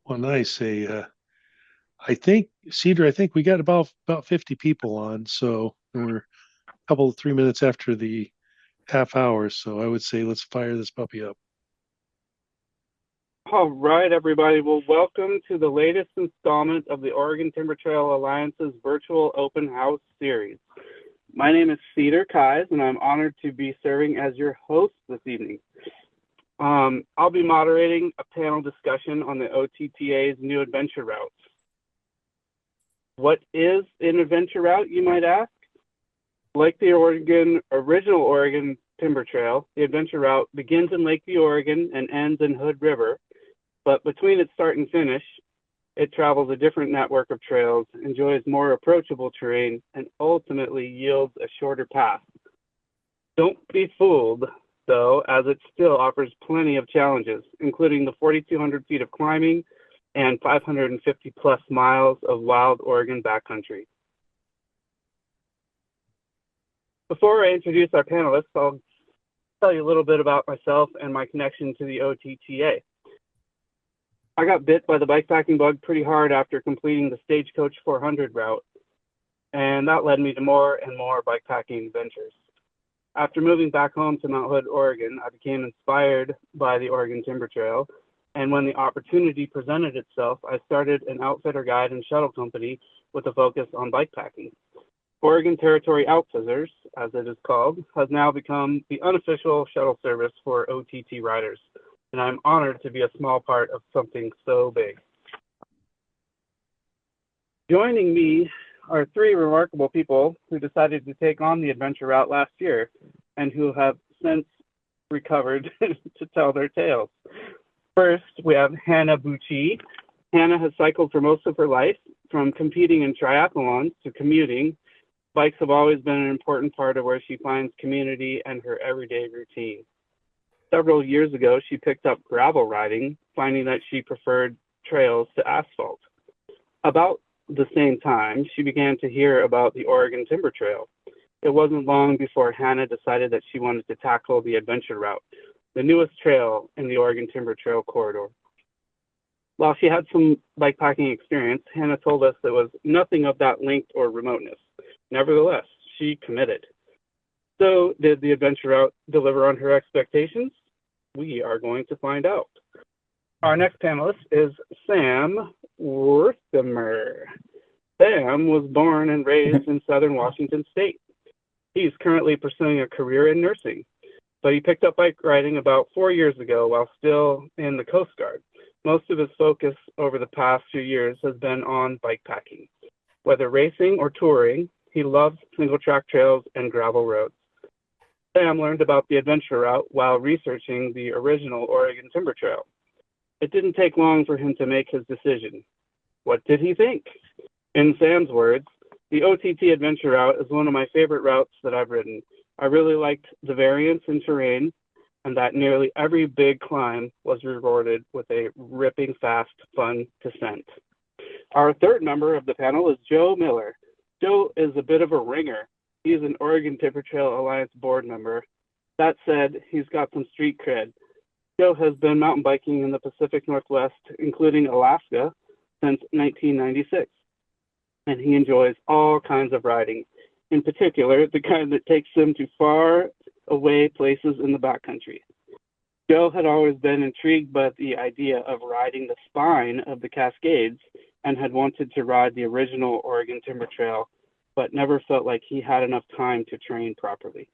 Well, nice. I think Cedar. I think we got about 50 people on, so we're a couple 3 minutes after the half hour. So I would say let's fire this puppy up. All right, everybody. Well, welcome to the latest installment of the Oregon Timber Trail Alliance's virtual open house series. My name is Cedar Kais, and I'm honored to be serving as your host this evening. I'll be moderating a panel discussion on the OTTA's new adventure routes. What is an adventure route, you might ask? Like the original Oregon Timber Trail, the adventure route begins in Lakeview, Oregon and ends in Hood River, but between its start and finish, it travels a different network of trails, enjoys more approachable terrain, and ultimately yields a shorter path. Don't be fooled, though, as it still offers plenty of challenges, including the 4,200 feet of climbing and 550 plus miles of wild Oregon backcountry. Before I introduce our panelists, I'll tell you a little bit about myself and my connection to the OTTA. I got bit by the bikepacking bug pretty hard after completing the Stagecoach 400 route, and that led me to more and more bikepacking adventures. After moving back home to Mount Hood, Oregon, I became inspired by the Oregon Timber Trail, and when the opportunity presented itself, I started an outfitter guide and shuttle company with a focus on bikepacking. Oregon Territory Outfitters, as it is called, has now become the unofficial shuttle service for OTT riders, and I'm honored to be a small part of something so big. Joining me are three remarkable people who decided to take on the adventure route last year and who have since recovered to tell their tales. First, we have Hannah Bucci. Hannah has cycled for most of her life, from competing in triathlons to commuting. Bikes have always been an important part of where she finds community and her everyday routine. Several years ago, she picked up gravel riding, finding that she preferred trails to asphalt. About the same time, she began to hear about the Oregon Timber Trail. It wasn't long before Hannah decided that she wanted to tackle the adventure route, the newest trail in the Oregon Timber Trail corridor. While she had some bikepacking experience, Hannah told us there was nothing of that length or remoteness. Nevertheless, she committed. So, did the adventure route deliver on her expectations? We are going to find out. Our next panelist is Sam Werthomer. Sam was born and raised in southern Washington state. He's currently pursuing a career in nursing, but he picked up bike riding about 4 years ago while still in the Coast Guard. Most of his focus over the past few years has been on bikepacking. Whether racing or touring, he loves single-track trails and gravel roads. Sam learned about the adventure route while researching the original Oregon Timber Trail. It didn't take long for him to make his decision. What did he think? In Sam's words, the OTT Adventure Route is one of my favorite routes that I've ridden. I really liked the variance in terrain and that nearly every big climb was rewarded with a ripping fast, fun descent. Our third member of the panel is Joe Miller. Joe is a bit of a ringer. He's an Oregon Timber Trail Alliance board member. That said, he's got some street cred. Joe has been mountain biking in the Pacific Northwest, including Alaska, since 1996. And he enjoys all kinds of riding, in particular, the kind that takes him to far away places in the backcountry. Joe had always been intrigued by the idea of riding the spine of the Cascades and had wanted to ride the original Oregon Timber Trail, but never felt like he had enough time to train properly.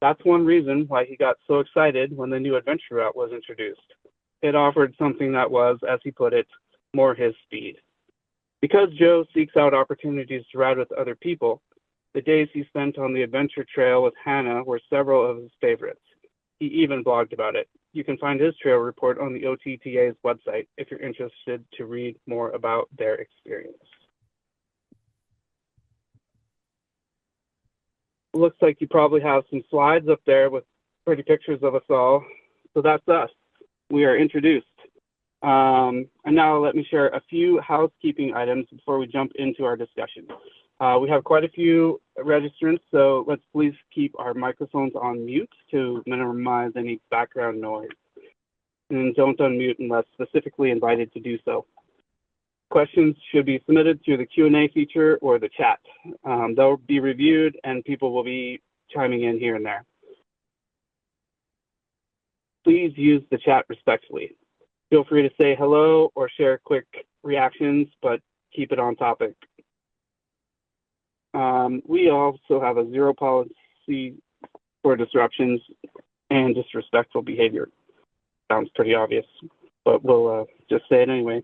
That's one reason why he got so excited when the new adventure route was introduced. It offered something that was, as he put it, more his speed. Because Joe seeks out opportunities to ride with other people, the days he spent on the adventure trail with Hannah were several of his favorites. He even blogged about it. You can find his trail report on the OTTA's website if you're interested to read more about their experience. Looks like you probably have some slides up there with pretty pictures of us all. So that's us. We are introduced. And now let me share a few housekeeping items before we jump into our discussion. We have quite a few registrants, so let's please keep our microphones on mute to minimize any background noise. And don't unmute unless specifically invited to do so. Questions should be submitted through the Q&A feature or the chat. They'll be reviewed and people will be chiming in here and there. Please use the chat respectfully. Feel free to say hello or share quick reactions, but keep it on topic. We also have a zero policy for disruptions and disrespectful behavior. Sounds pretty obvious, but we'll just say it anyway.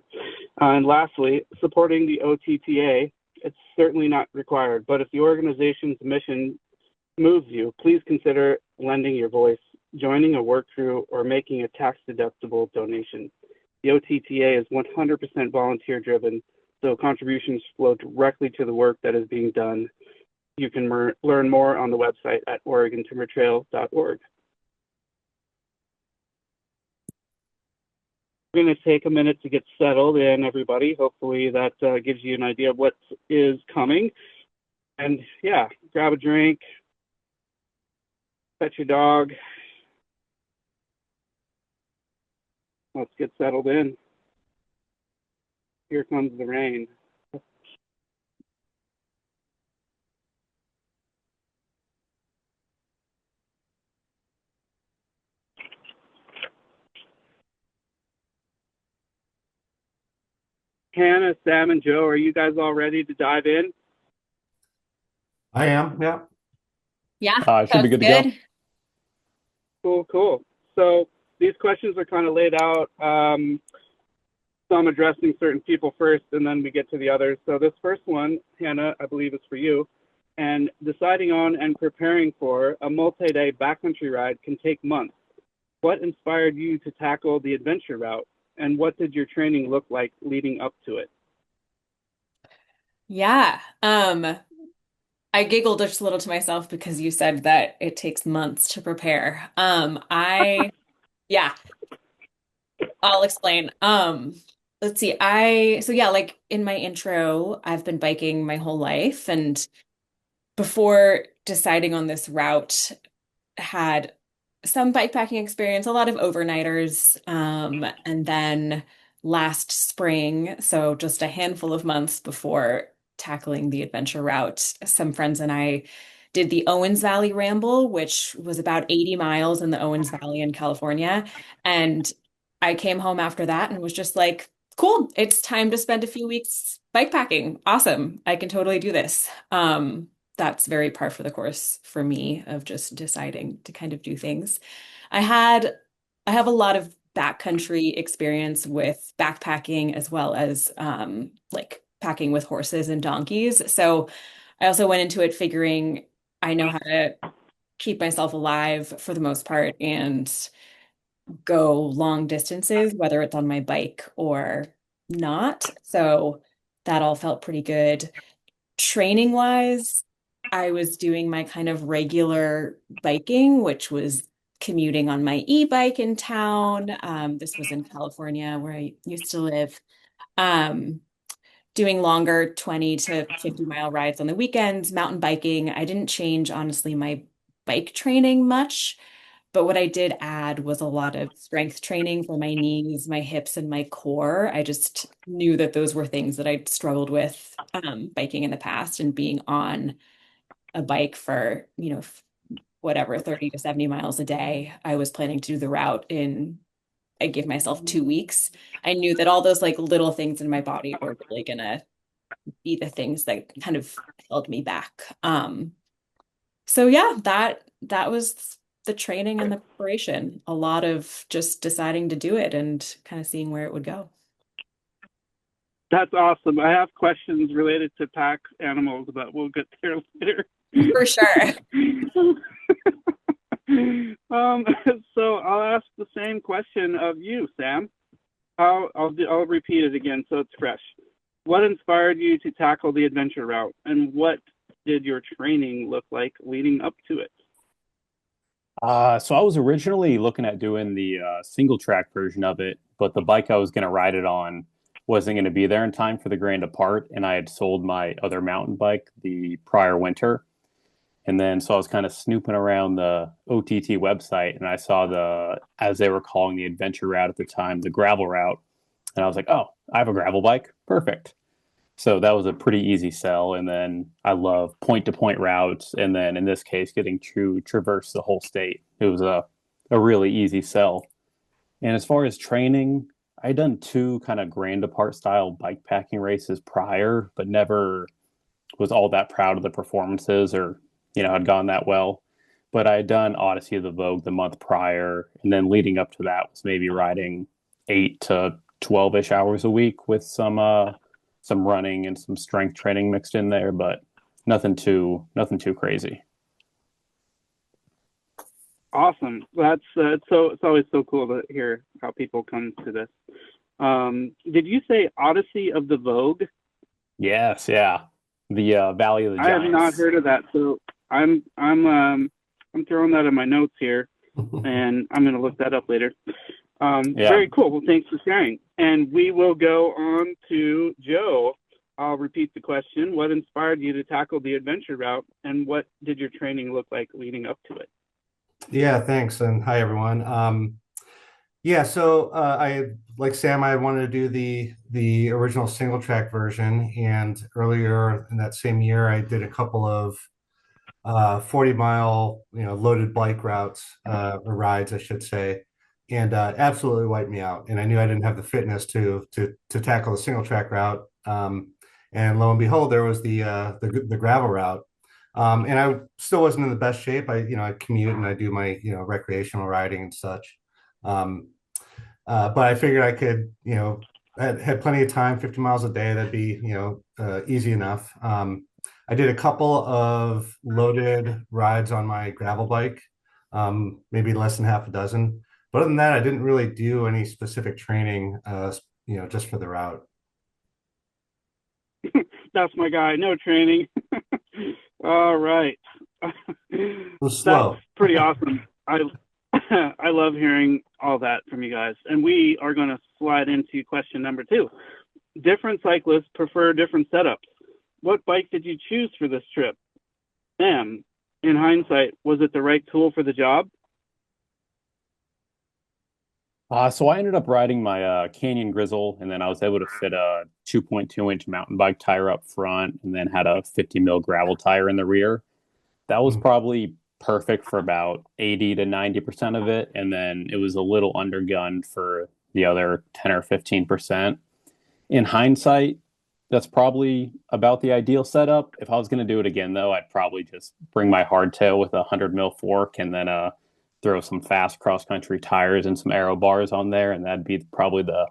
And lastly, supporting the OTTA, it's certainly not required, but if the organization's mission moves you, please consider lending your voice, joining a work crew, or making a tax-deductible donation. The OTTA is 100% volunteer-driven, so contributions flow directly to the work that is being done. You can learn more on the website at OregonTimberTrail.org. We're going to take a minute to get settled in, everybody. Hopefully that gives you an idea of what is coming. And yeah, grab a drink, pet your dog. Let's get settled in. Here comes the rain. Hannah, Sam, and Joe, are you guys all ready to dive in? I am, yeah. Yeah, Should be good to go. Cool. So these questions are kind of laid out. Some addressing certain people first, and then we get to the others. So this first one, Hannah, I believe is for you. And deciding on and preparing for a multi-day backcountry ride can take months. What inspired you to tackle the adventure route? And what did your training look like leading up to it? Yeah. I giggled just a little to myself because you said that it takes months to prepare. Yeah, I'll explain. Let's see. Like in my intro, I've been biking my whole life, and before deciding on this route, had some bikepacking experience, a lot of overnighters, and then last spring, so just a handful of months before tackling the adventure route, some friends and I did the Owens Valley Ramble, which was about 80 miles in the Owens Valley in California. And I came home after that and was just like, cool, it's time to spend a few weeks bikepacking. Awesome. I can totally do this. That's very par for the course for me of just deciding to kind of do things. I had I have a lot of backcountry experience with backpacking as well as like packing with horses and donkeys. So I also went into it figuring I know how to keep myself alive for the most part and go long distances, whether it's on my bike or not. So that all felt pretty good. Training wise, I was doing my kind of regular biking, which was commuting on my e-bike in town. This was in California where I used to live. Um, Doing longer 20 to 50 mile rides on the weekends, mountain biking. I didn't change, honestly, my bike training much, but what I did add was a lot of strength training for my knees, my hips, and my core. I just knew that those were things that I'd struggled with biking in the past, and being on a bike for, whatever, 30 to 70 miles a day. I was planning to do the route I gave myself 2 weeks. I knew that all those like little things in my body were really gonna be the things that kind of held me back. So yeah, that was the training and the preparation. A lot of just deciding to do it and kind of seeing where it would go. That's awesome. I have questions related to pack animals, but we'll get there later. For sure. So I'll ask the same question of you, Sam. I'll repeat it again so it's fresh. What inspired you to tackle the adventure route, and what did your training look like leading up to it? So I was originally looking at doing the single track version of it, but the bike I was going to ride it on wasn't going to be there in time for the Grand Depart, and I had sold my other mountain bike the prior winter. And then so I was kind of snooping around the OTT website, and I saw as they were calling the adventure route at the time, the gravel route. And I was like, oh, I have a gravel bike. Perfect. So that was a pretty easy sell. And then I love point to point routes. And then in this case, getting to traverse the whole state. It was a really easy sell. And as far as training, I'd done two kind of grand apart style bike packing races prior, but never was all that proud of the performances or, had gone that well. But I had done Odyssey of the Vogue the month prior. And then leading up to that was maybe riding 8 to 12-ish hours a week with some running and some strength training mixed in there, but nothing too crazy. Awesome. That's it's always so cool to hear how people come to this. Did you say Odyssey of the Vogue? Yes, yeah. The Valley of the I have not Giants. heard of that, so I'm throwing that in my notes here, and I'm going to look that up later. Yeah. Very cool. Well, thanks for sharing. And we will go on to Joe. I'll repeat the question. What inspired you to tackle the adventure route, and what did your training look like leading up to it? Yeah, thanks. And hi, everyone. Yeah, so I like Sam, I wanted to do the original single track version, and earlier in that same year, I did a couple of 40-mile, loaded bike routes or rides, I should say, and absolutely wiped me out. And I knew I didn't have the fitness to tackle the single track route. And lo and behold, there was the gravel route. And I still wasn't in the best shape. I commute and I do my, recreational riding and such. Um, but I figured I could, had plenty of time, 50 miles a day. That'd be, easy enough. I did a couple of loaded rides on my gravel bike, maybe less than half a dozen. But other than that, I didn't really do any specific training, just for the route. That's my guy. No training. All right. It was That's slow. pretty awesome. I I love hearing all that from you guys. And we are going to slide into question number 2. Different cyclists prefer different setups. What bike did you choose for this trip? Sam, in hindsight, was it the right tool for the job? So I ended up riding my Canyon Grizzle, and then I was able to fit a 2.2-inch mountain bike tire up front, and then had a 50 mil gravel tire in the rear. That was probably perfect for about 80 to 90% of it, and then it was a little undergunned for the other 10 or 15%. In hindsight, that's probably about the ideal setup. If I was going to do it again, though, I'd probably just bring my hardtail with a 100 mil fork and then throw some fast cross country tires and some aero bars on there, and that'd be probably the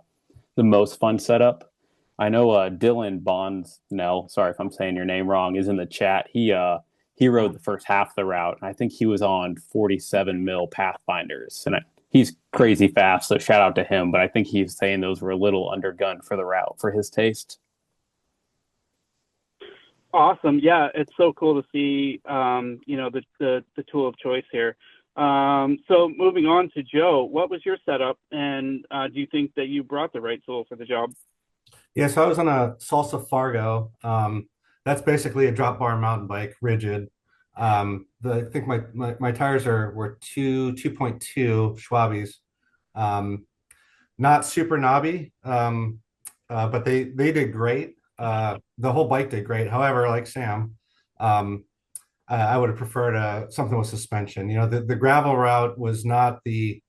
most fun setup. I know Dylan Bondsnell, sorry if I'm saying your name wrong, is in the chat. He rode the first half of the route, and I think he was on 47 mil Pathfinders, and he's crazy fast. So shout out to him. But I think he's saying those were a little undergunned for the route for his taste. Awesome. Yeah, it's so cool to see, the tool of choice here. So moving on to Joe, what was your setup, and do you think that you brought the right tool for the job? Yeah, so I was on a Salsa Fargo. That's basically a drop bar mountain bike, rigid. I think my tires were 2.2 Schwabes. Um, Not super knobby, but they did great. The whole bike did great. However, like Sam, um, I would have preferred something with suspension. The gravel route was not the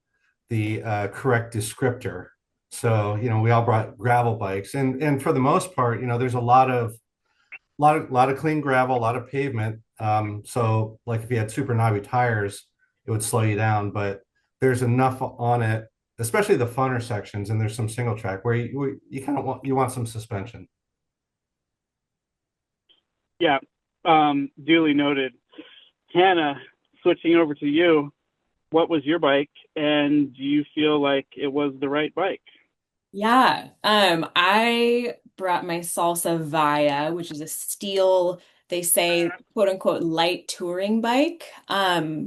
correct descriptor. So, we all brought gravel bikes, and for the most part, there's a lot of clean gravel, a lot of pavement. So, like if you had super knobby tires, it would slow you down. But there's enough on it, especially the funner sections, and there's some single track where you kind of want some suspension. Yeah, duly noted. Hannah, switching over to you, what was your bike, and do you feel like it was the right bike? Yeah. I brought my Salsa Via, which is a steel, they say, quote unquote, light touring bike,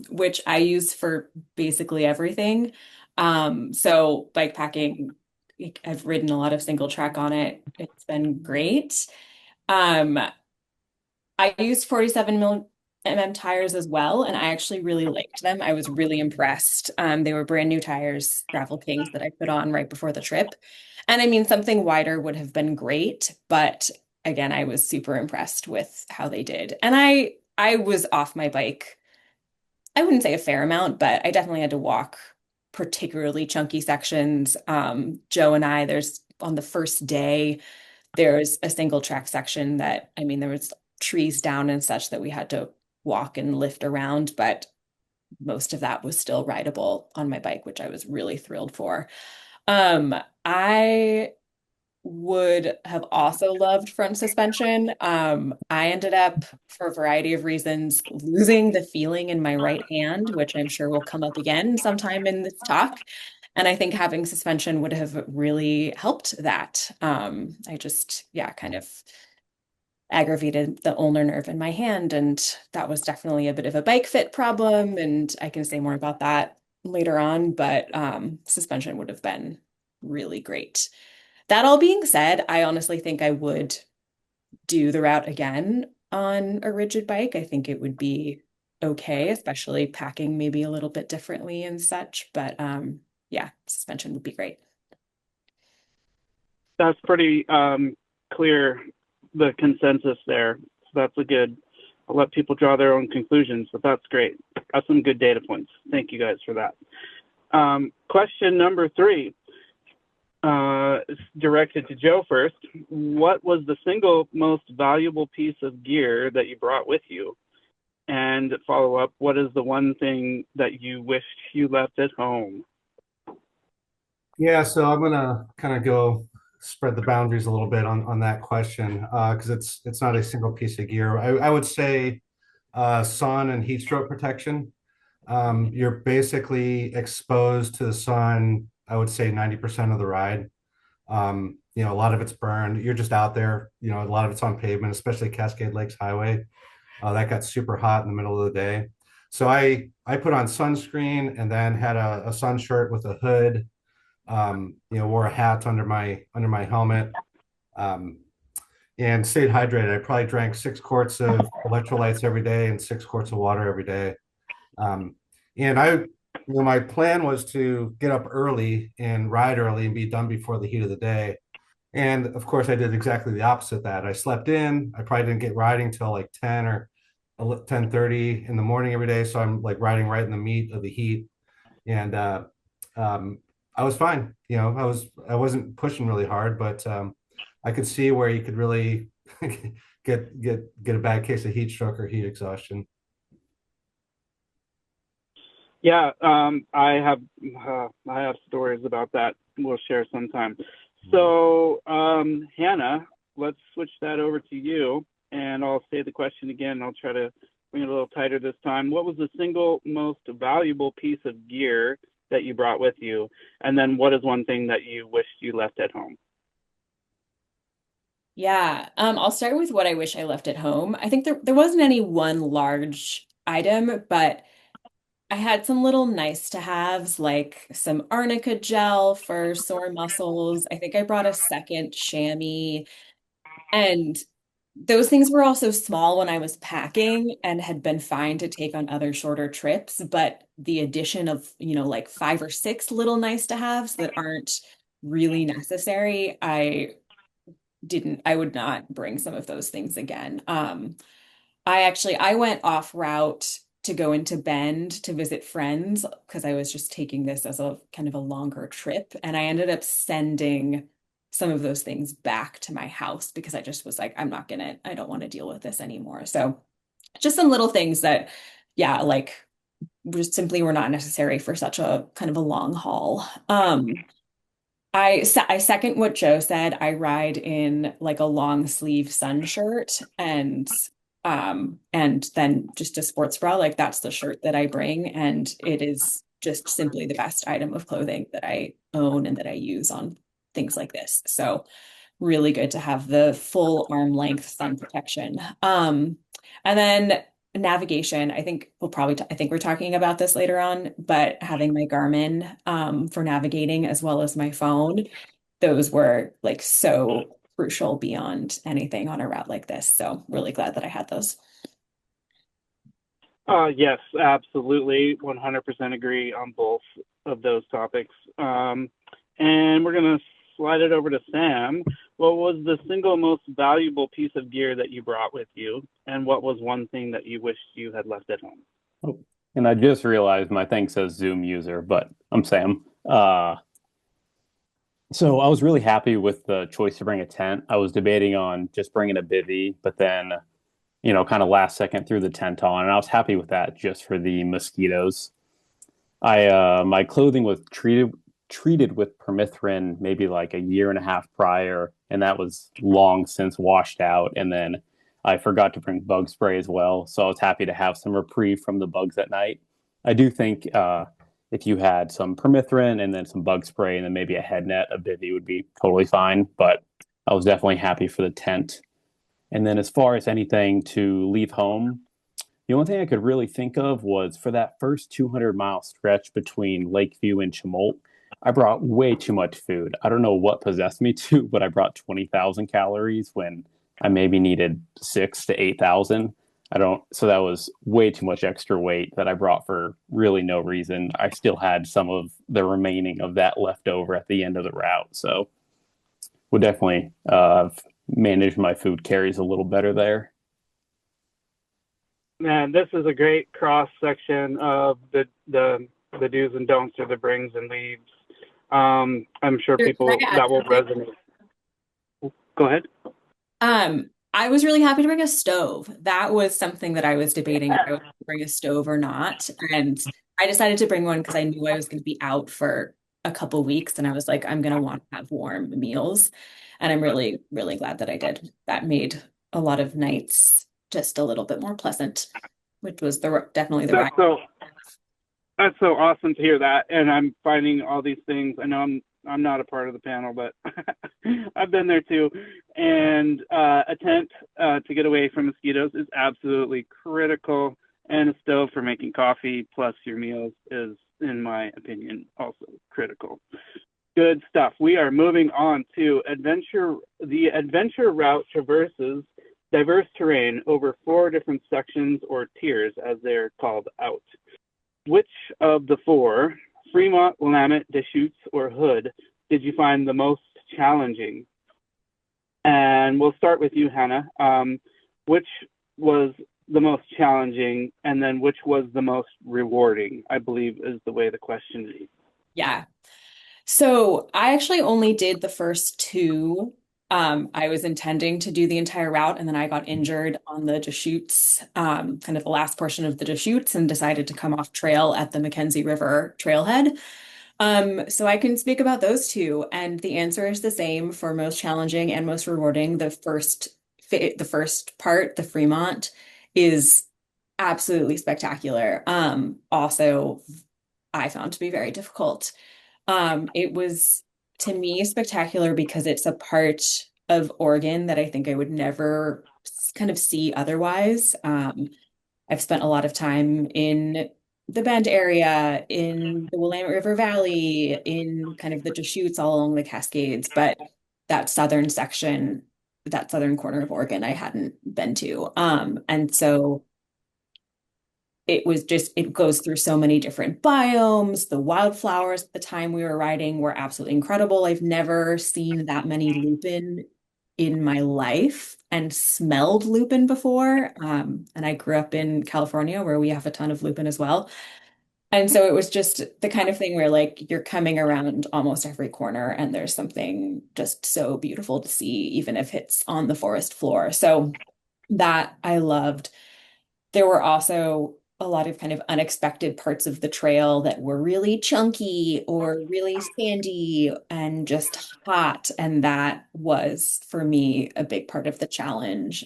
which I use for basically everything. So bike packing, I've ridden a lot of single track on it. It's been great. Um, I used 47 mil tires as well, and I actually really liked them. I was really impressed. They were brand new tires, Gravel Kings, that I put on right before the trip. And I mean, something wider would have been great, but again, I was super impressed with how they did. And I was off my bike, I wouldn't say a fair amount, but I definitely had to walk particularly chunky sections. Joe and I, there's on the first day, there's a single track section that, I mean, there was trees down and such that we had to walk and lift around, but most of that was still rideable on my bike, which I was really thrilled for. I would have also loved front suspension. I ended up, for a variety of reasons, losing the feeling in my right hand, which I'm sure will come up again sometime in this talk. And I think having suspension would have really helped that. I just, yeah, kind of aggravated the ulnar nerve in my hand, and that was definitely a bit of a bike fit problem. And I can say more about that later on, but suspension would have been really great. That all being said, I honestly think I would do the route again on a rigid bike. I think it would be okay, especially packing maybe a little bit differently and such. But yeah, suspension would be great. That's pretty clear, the consensus there. So that's a good, I'll let people draw their own conclusions, but that's great. That's some good data points. Thank you guys for that. Question number 3. Directed to Joe first. What was the single most valuable piece of gear that you brought with you? And follow up, what is the one thing that you wished you left at home? Yeah, so I'm gonna kind of go spread the boundaries a little bit on that question because it's not a single piece of gear. I would say sun and heat stroke protection. You're basically exposed to the sun, I would say 90% of the ride. A lot of it's burned. You're just out there, a lot of it's on pavement, especially Cascade Lakes Highway. That got super hot in the middle of the day. So I put on sunscreen and then had a sun shirt with a hood. Wore a hat under my helmet. And stayed hydrated. I probably drank 6 quarts of electrolytes every day and 6 quarts of water every day. And my plan was to get up early and ride early and be done before the heat of the day. And of course, I did exactly the opposite of that. I slept in. I probably didn't get riding till like 10 or 10:30 in the morning every day. So I'm like riding right in the meat of the heat. And I was fine. I wasn't pushing really hard, but I could see where you could really get a bad case of heat stroke or heat exhaustion. Yeah, I have stories about that. We'll share sometime. So, Hannah, let's switch that over to you, and I'll say the question again. I'll try to bring it a little tighter this time. What was the single most valuable piece of gear that you brought with you? And then what is one thing that you wished you left at home? Yeah, I'll start with what I wish I left at home. I think there wasn't any one large item, but I had some little nice to haves like some arnica gel for sore muscles. I think I brought a second chamois, and those things were also small when I was packing and had been fine to take on other shorter trips. But the addition of, like 5 or 6 little nice to haves that aren't really necessary, I would not bring some of those things again. I went off route to go into Bend to visit friends because I was just taking this as a kind of a longer trip. And I ended up sending some of those things back to my house because I just was like, I don't want to deal with this anymore. So just some little things that, yeah, like just simply were not necessary for such a kind of a long haul. I second what Joe said. I ride in like a long sleeve sun shirt and then just a sports bra. Like that's the shirt that I bring, and it is just simply the best item of clothing that I own and that I use on things like this. So really good to have the full arm length sun protection. And then navigation, I think I think we're talking about this later on, but having my Garmin for navigating as well as my phone, those were like so crucial beyond anything on a route like this. So really glad that I had those. Yes, absolutely. 100% agree on both of those topics. And we're going to slide it over to Sam. What was the single most valuable piece of gear that you brought with you? And what was one thing that you wished you had left at home? Oh, and I just realized my thing says Zoom user, but I'm Sam. So I was really happy with the choice to bring a tent. I was debating on just bringing a bivy, but then, kind of last second threw the tent on, and I was happy with that just for the mosquitoes. My clothing was treated with permethrin maybe like a year and a half prior, and that was long since washed out. And then I forgot to bring bug spray as well, so I was happy to have some reprieve from the bugs at night. I do think if you had some permethrin and then some bug spray and then maybe a head net, a bivy would be totally fine. But I was definitely happy for the tent. And then as far as anything to leave home, the only thing I could really think of was for that first 200-mile stretch between Lakeview and Chemult, I brought way too much food. I don't know what possessed me to, but I brought 20,000 calories when I maybe needed 6 to 8,000. So that was way too much extra weight that I brought for really no reason. I still had some of the remaining of that left over at the end of the route. So would definitely manage my food carries a little better there. Man, this is a great cross section of the do's and don'ts, or the brings and leaves. I'm sure Can people I add that will something? resonate. Go ahead. I was really happy to bring a stove. That was something that I was debating if I would bring a stove or not. And I decided to bring one because I knew I was going to be out for a couple weeks. And I was like, I'm going to want to have warm meals. And I'm really, really glad that I did. That made a lot of nights just a little bit more pleasant, which was definitely the right. That's so awesome to hear that. And I'm finding all these things. I know I'm not a part of the panel, but I've been there too. And a tent to get away from mosquitoes is absolutely critical. And a stove for making coffee plus your meals is, in my opinion, also critical. Good stuff. We are moving on to the adventure route traverses diverse terrain over 4 different sections, or tiers as they're called out. Which of the 4, Fremont, Willamette, Deschutes, or Hood, did you find the most challenging? And we'll start with you, Hannah. Which was the most challenging, and then which was the most rewarding, I believe is the way the question reads. Yeah. So I actually only did the first 2. I was intending to do the entire route, and then I got injured on the Deschutes, kind of the last portion of the Deschutes, and decided to come off trail at the Mackenzie River trailhead. So I can speak about those 2, and the answer is the same for most challenging and most rewarding. The first part, the Fremont, is absolutely spectacular. Also, I found to be very difficult. It was, to me, spectacular because it's a part of Oregon that I think I would never kind of see otherwise. I've spent a lot of time in the Bend area, in the Willamette River Valley, in kind of the Deschutes all along the Cascades, but that southern section, that southern corner of Oregon, I hadn't been to. And so it goes through so many different biomes. The wildflowers at the time we were riding were absolutely incredible. I've never seen that many lupin in my life and smelled lupin before. And I grew up in California where we have a ton of lupin as well. And so it was just the kind of thing where like you're coming around almost every corner and there's something just so beautiful to see, even if it's on the forest floor. So that I loved. There were also a lot of kind of unexpected parts of the trail that were really chunky or really sandy and just hot. And that was, for me, a big part of the challenge.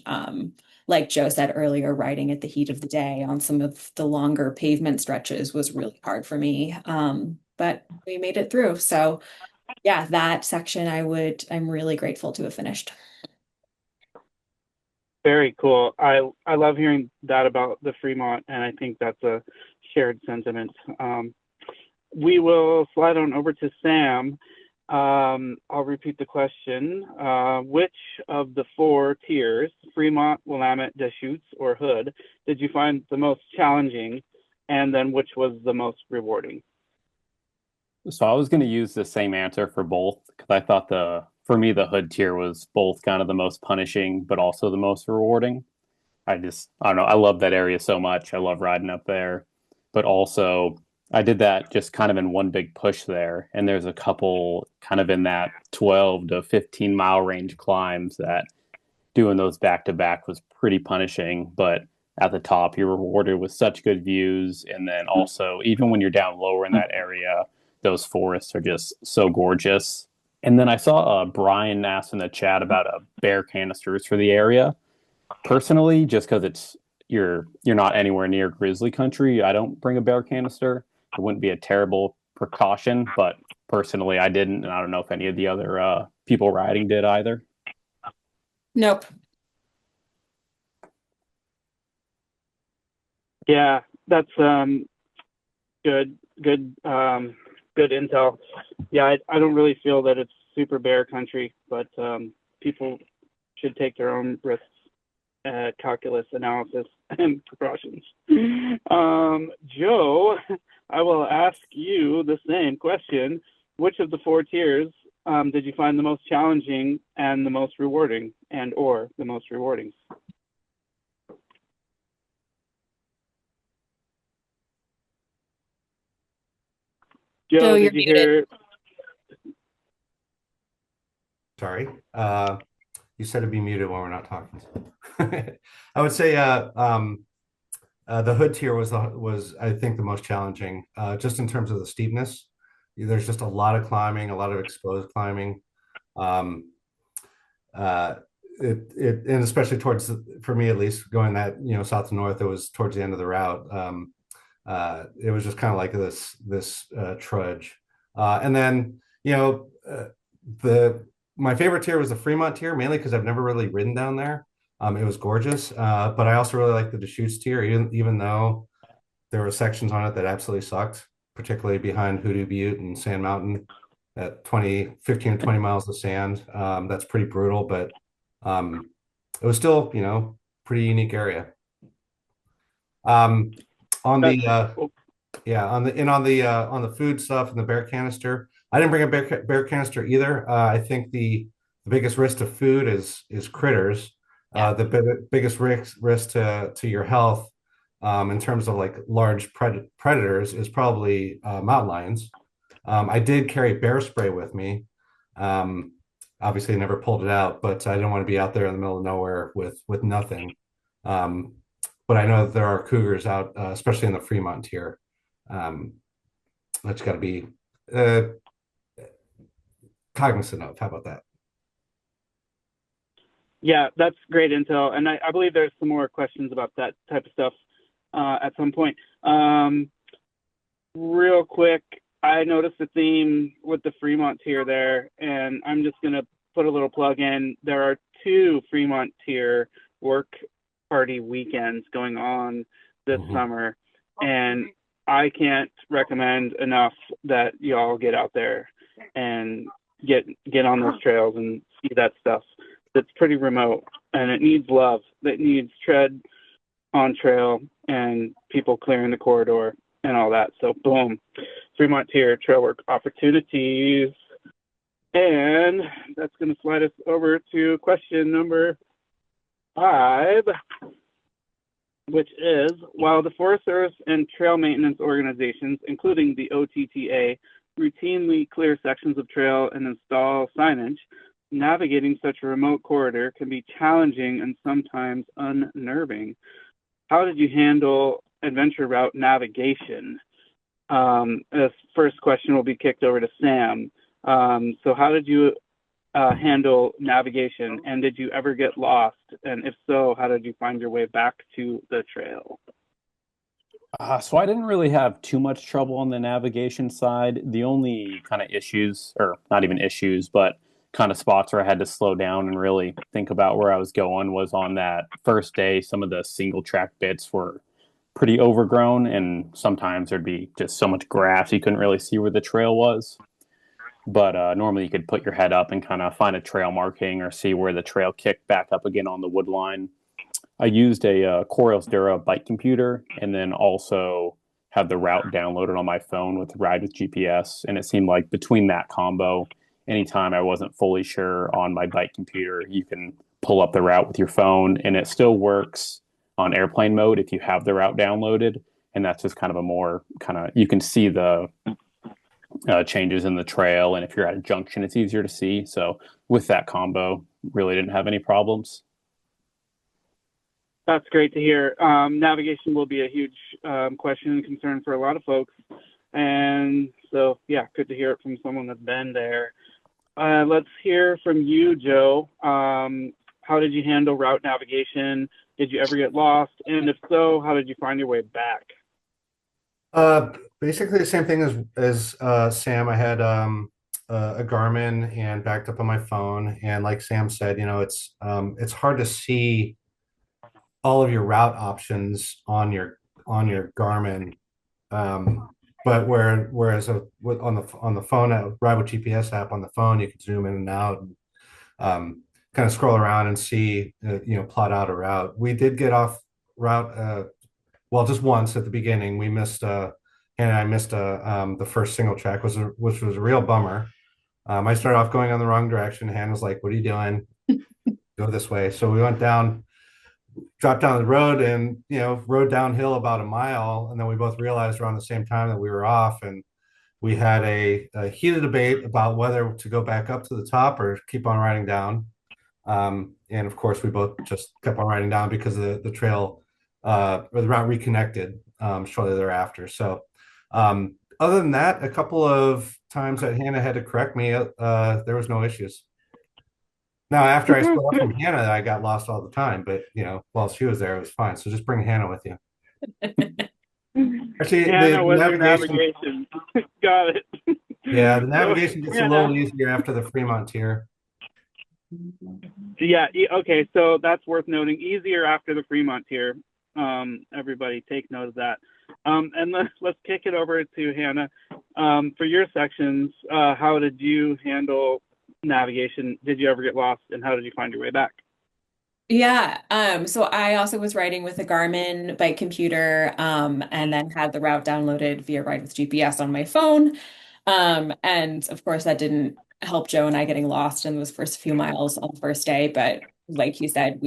Like Joe said earlier, riding at the heat of the day on some of the longer pavement stretches was really hard for me. But we made it through. So yeah, that section I'm really grateful to have finished. Very cool. I love hearing that about the Fremont, and I think that's a shared sentiment. We will slide on over to Sam. I'll repeat the question. Which of the four tiers, Fremont, Willamette, Deschutes, or Hood, did you find the most challenging? And then which was the most rewarding? So I was going to use the same answer for both because I thought for me, the hood tier was both kind of the most punishing, but also the most rewarding. I don't know. I love that area so much. I love riding up there, but also I did that just kind of in one big push there. And there's a couple kind of in that 12 to 15 mile range climbs that doing those back to back was pretty punishing. But at the top, you're rewarded with such good views. And then also, even when you're down lower in that area, those forests are just so gorgeous. And then I saw Brian ask in the chat about bear canisters for the area. Personally, just because you're not anywhere near grizzly country, I don't bring a bear canister. It wouldn't be a terrible precaution, but personally, I didn't, and I don't know if any of the other people riding did either. Nope. Yeah, that's good, good, good intel. Yeah, I don't really feel that it's super bear country, but people should take their own risks, calculus analysis, and precautions. Joe, I will ask you the same question. Which of the four tiers did you find the most challenging and the most rewarding, and or the most rewarding? Joe, Joe, you're did you muted. hear? Sorry. You said to be muted when we're not talking. I would say the hood tier was I think the most challenging, just in terms of the steepness. There's just a lot of climbing, a lot of exposed climbing. Um, and especially for me at least, going that south to north, it was towards the end of the route. It was just kind of like this trudge, and then the my favorite tier was the Fremont tier, mainly because I've never really ridden down there. It was gorgeous, but I also really like the Deschutes tier, even though there were sections on it that absolutely sucked, particularly behind Hoodoo Butte and Sand Mountain at 15 or 20 miles of sand. That's pretty brutal, but it was still, pretty unique area. On the yeah, on the food stuff and the bear canister, I didn't bring a bear canister either. I think the biggest risk to food is critters. The biggest risk to your health, in terms of like large predators, is probably mountain lions. I did carry bear spray with me. Obviously, I never pulled it out, but I didn't want to be out there in the middle of nowhere with nothing. But I know that there are cougars out, especially in the Fremont tier. That you got to be cognizant of. How about that? Yeah, that's great intel. And I believe there's some more questions about that type of stuff at some point. Real quick, I noticed a theme with the Fremont tier there, and I'm just going to put a little plug in. There are 2 Fremont tier work party weekends going on this summer, and I can't recommend enough that y'all get out there and get on those trails and see that stuff. It's pretty remote, and it needs love. It needs tread on trail and people clearing the corridor and all that. So boom, Fremont tier trail work opportunities. And that's going to slide us over to question number 5, which is, while the Forest Service and trail maintenance organizations, including the OTTA, routinely clear sections of trail and install signage, navigating such a remote corridor can be challenging and sometimes unnerving. How did you handle adventure route navigation? This first question will be kicked over to Sam. So how did you handle navigation, and did you ever get lost? And if so, how did you find your way back to the trail? So I didn't really have too much trouble on the navigation side. The only kind of issues, or not even issues, but kind of spots where I had to slow down and really think about where I was going was on that first day. Some of the single track bits were pretty overgrown, and sometimes there'd be just so much grass you couldn't really see where the trail was. But normally you could put your head up and kind of find a trail marking or see where the trail kicked back up again on the wood line. I used a Corel's Dura bike computer and then also had the route downloaded on my phone with Ride with GPS. And it seemed like between that combo, anytime I wasn't fully sure on my bike computer, you can pull up the route with your phone and it still works on airplane mode if you have the route downloaded. And that's just kind of a more kind of, you can see the changes in the trail. And if you're at a junction, it's easier to see. So with that combo, really didn't have any problems. That's great to hear. Navigation will be a huge question and concern for a lot of folks. And so, yeah, good to hear it from someone that's been there. Let's hear from you, Joe. How did you handle route navigation? Did you ever get lost? And if so, how did you find your way back? Basically the same thing as Sam. I had a Garmin and backed up on my phone. And like Sam said, it's hard to see all of your route options on your Garmin. But whereas on the phone, Ride with GPS app on the phone, you can zoom in and out and kind of scroll around and see, plot out a route. We did get off route, well, just once at the beginning. We missed, Hannah and I missed the first single track, which was a real bummer. I started off going on the wrong direction. Hannah was like, "What are you doing? Go this way." So we went down, dropped down the road, and rode downhill about a mile, and then we both realized around the same time that we were off, and we had a heated debate about whether to go back up to the top or keep on riding down. And of course, we both just kept on riding down because the trail or the route reconnected shortly thereafter. So other than that, a couple of times that Hannah had to correct me, there was no issues. Now, after I split up from Hannah, I got lost all the time, but while she was there, it was fine. So just bring Hannah with you. Actually, Hannah the was your navigation, Got it. yeah, the navigation gets a little easier after the Fremont tier. Yeah. Okay. So that's worth noting. Easier after the Fremont tier. Everybody take note of that. And let's kick it over to Hannah. For your sections, how did you handle navigation? Did you ever get lost, and how did you find your way back? Yeah, so I also was riding with a Garmin bike computer, and then had the route downloaded via Ride with GPS on my phone. And of course that didn't help Joe and I getting lost in those first few miles on the first day. But like you said,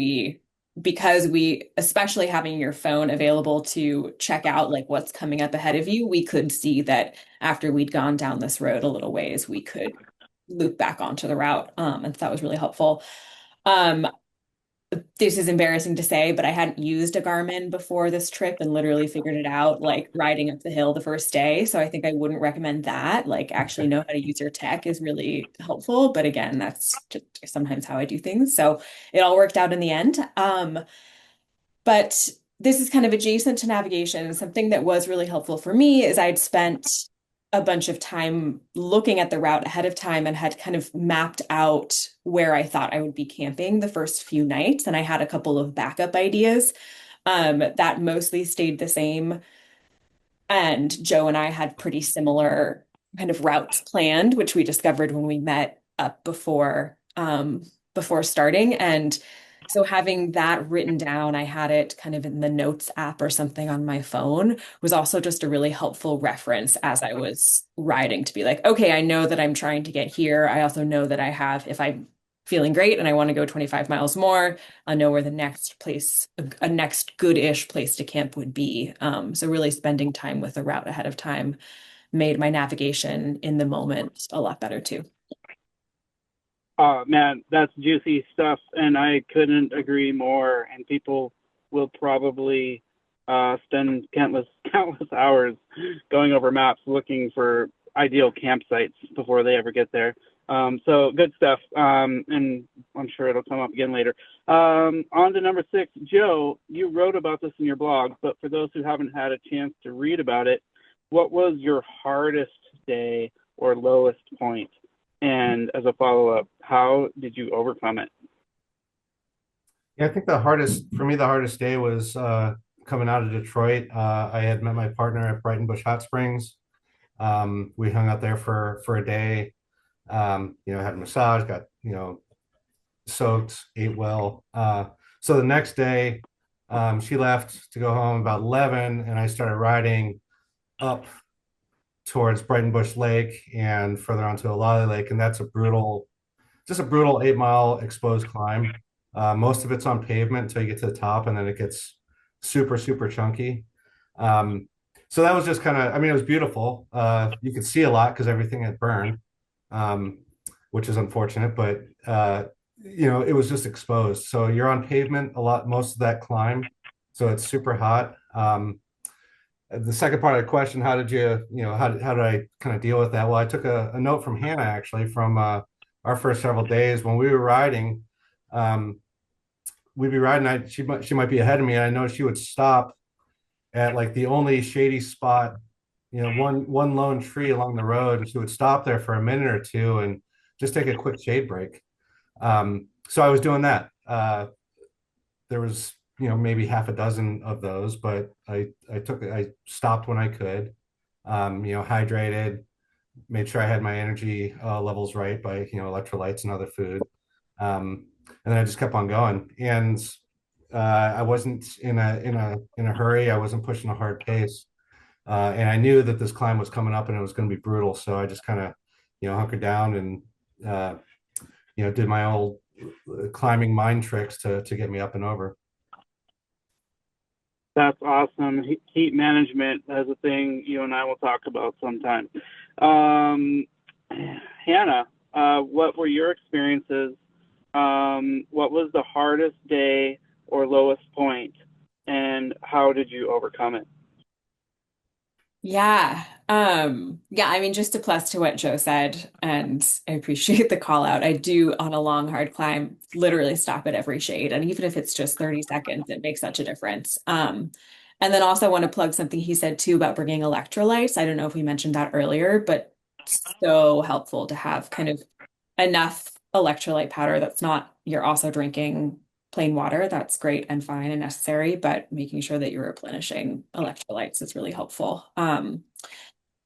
because we, especially having your phone available to check out like what's coming up ahead of you, we could see that after we'd gone down this road a little ways, we could loop back onto the route. And so that was really helpful. Um, this is embarrassing to say, but I hadn't used a Garmin before this trip and literally figured it out like riding up the hill the first day. So I think I wouldn't recommend that. Like actually know how to use your tech is really helpful. But again, that's just sometimes how I do things. So it all worked out in the end. But this is kind of adjacent to navigation. Something that was really helpful for me is I'd spent a bunch of time looking at the route ahead of time and had kind of mapped out where I thought I would be camping the first few nights. And I had a couple of backup ideas that mostly stayed the same. And Joe and I had pretty similar kind of routes planned, which we discovered when we met up before starting. And so having that written down, I had it kind of in the notes app or something on my phone, was also just a really helpful reference as I was riding to be like, okay, I know that I'm trying to get here. I also know that I have, if I'm feeling great and I want to go 25 miles more, I know where the next place, a next good-ish place to camp would be. So really spending time with the route ahead of time made my navigation in the moment a lot better too. Oh man, that's juicy stuff, and I couldn't agree more. And people will probably spend countless hours going over maps looking for ideal campsites before they ever get there. So good stuff, and I'm sure it'll come up again later. On to number 6, Joe. You wrote about this in your blog, but for those who haven't had a chance to read about it, what was your hardest day or lowest point? And as a follow-up, how did you overcome it? Yeah, I think the hardest day was coming out of Detroit. I had met my partner at Brighton Bush Hot Springs. We hung out there for a day. Had a massage, got, soaked, ate well. So the next day, she left to go home about 11, and I started riding up towards Brighton Bush Lake and further onto Olali Lake, and that's just a brutal 8 mile exposed climb. Most of it's on pavement until you get to the top, and then it gets super, super chunky. Um, so that was just kind of, I mean, it was beautiful. You could see a lot because everything had burned, um, which is unfortunate, but it was just exposed. So you're on pavement a lot, most of that climb. So it's super hot. The second part of the question, how did how did I kind of deal with that? Well, I took a note from Hannah actually from our first several days when we were riding. Um, we'd be riding. She might be ahead of me, and I know she would stop at like the only shady spot, one lone tree along the road, and she would stop there for a minute or two and just take a quick shade break. So I was doing that. There was maybe half a dozen of those, but I stopped when I could, hydrated, made sure I had my energy levels right by electrolytes and other food, and then I just kept on going. And I wasn't in a hurry. I wasn't pushing a hard pace, and I knew that this climb was coming up and it was going to be brutal. So I just kind of hunkered down and did my old climbing mind tricks to get me up and over. That's awesome. Heat management is a thing you and I will talk about sometime. Hannah, what were your experiences? What was the hardest day or lowest point, and how did you overcome it? Yeah. Yeah, I mean, just to plus to what Joe said, and I appreciate the call out. I do on a long, hard climb, literally stop at every shade. And even if it's just 30 seconds, it makes such a difference. And then also want to plug something he said too about bringing electrolytes. I don't know if we mentioned that earlier, but so helpful to have kind of enough electrolyte powder that's not, you're also drinking plain water. That's great and fine and necessary, but making sure that you're replenishing electrolytes is really helpful.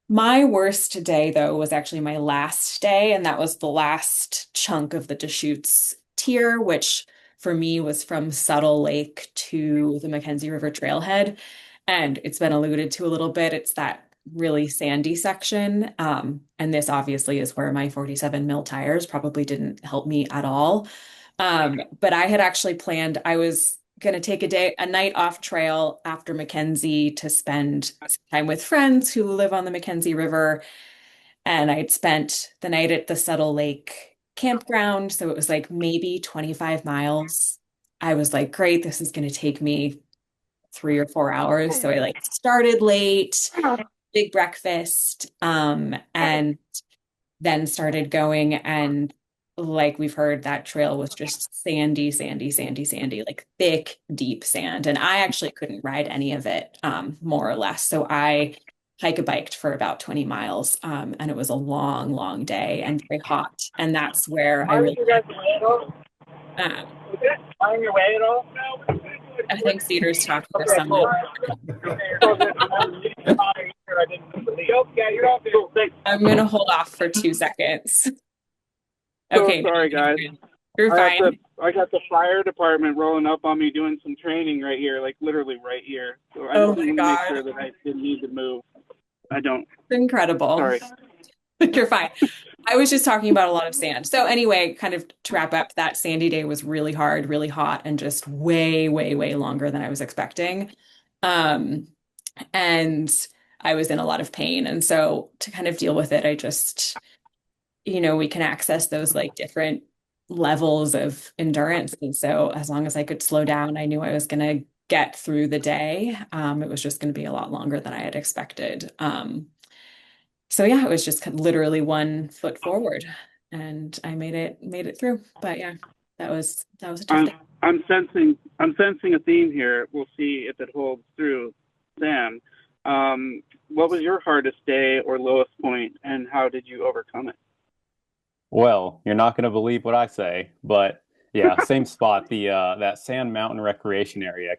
My worst day, though, was actually my last day, and that was the last chunk of the Deschutes tier, which for me was from Subtle Lake to the Mackenzie River Trailhead. And it's been alluded to a little bit. It's that really sandy section. And this obviously is where my 47 mil tires probably didn't help me at all. But I had actually planned, I was going to take a night off trail after Mackenzie to spend some time with friends who live on the Mackenzie River. And I'd spent the night at the Subtle Lake campground. So it was like maybe 25 miles. I was like, great, this is going to take me 3 or 4 hours. So I like started late, big breakfast, and then started going. And like we've heard, that trail was just sandy, sandy, sandy, sandy, like thick, deep sand. And I actually couldn't ride any of it, more or less. So I biked for about 20 miles. And it was a long, long day and very hot. And that's where I really, um, On your way at all? I think Cedar's talking to Okay, someone. Yeah, you're all good. I'm gonna hold off for 2 seconds. So Okay, sorry, guys. you're fine. I got the fire department rolling up on me doing some training right here, like literally right here. So I Oh just my want to make God. sure that I didn't need to move. I don't. Incredible. Sorry. You're fine. I was just talking about a lot of sand. So anyway, kind of to wrap up, that sandy day was really hard, really hot, and just way, way, way longer than I was expecting. Um, and I was in a lot of pain. And so to kind of deal with it, I just, we can access those like different levels of endurance. And so as long as I could slow down, I knew I was going to get through the day. It was just going to be a lot longer than I had expected. So yeah, it was just literally 1 foot forward, and I made it through. But yeah, that was a tough day. I'm sensing a theme here. We'll see if it holds through. Sam, what was your hardest day or lowest point, and how did you overcome it? Well, you're not going to believe what I say, but yeah, same spot. The that Sand Mountain Recreation area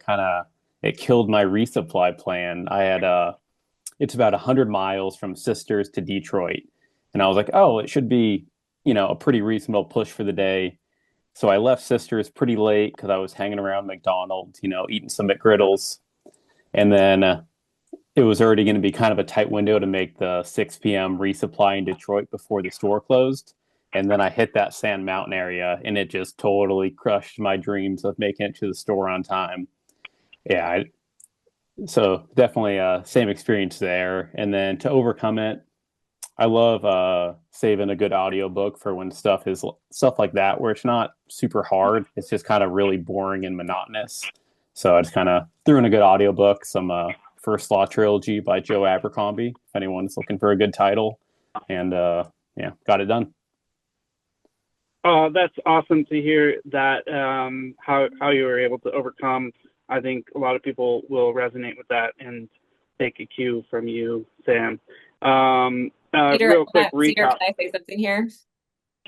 it killed my resupply plan. I had it's about 100 miles from Sisters to Detroit, and I was like, oh, it should be a pretty reasonable push for the day. So I left Sisters pretty late because I was hanging around McDonald's, eating some McGriddles. And then it was already going to be kind of a tight window to make the 6 p.m. resupply in Detroit before the store closed. And then I hit that Sand Mountain area and it just totally crushed my dreams of making it to the store on time. Yeah, so definitely same experience there. And then to overcome it, I love saving a good audiobook for when stuff like that where it's not super hard. It's just kind of really boring and monotonous. So I just kind of threw in a good audiobook, some First Law Trilogy by Joe Abercrombie, if anyone's looking for a good title. And yeah, got it done. Oh, that's awesome to hear that, how you were able to overcome. I think a lot of people will resonate with that and take a cue from you, Sam. Cedar, Real quick Cedar, recap. can I say something here?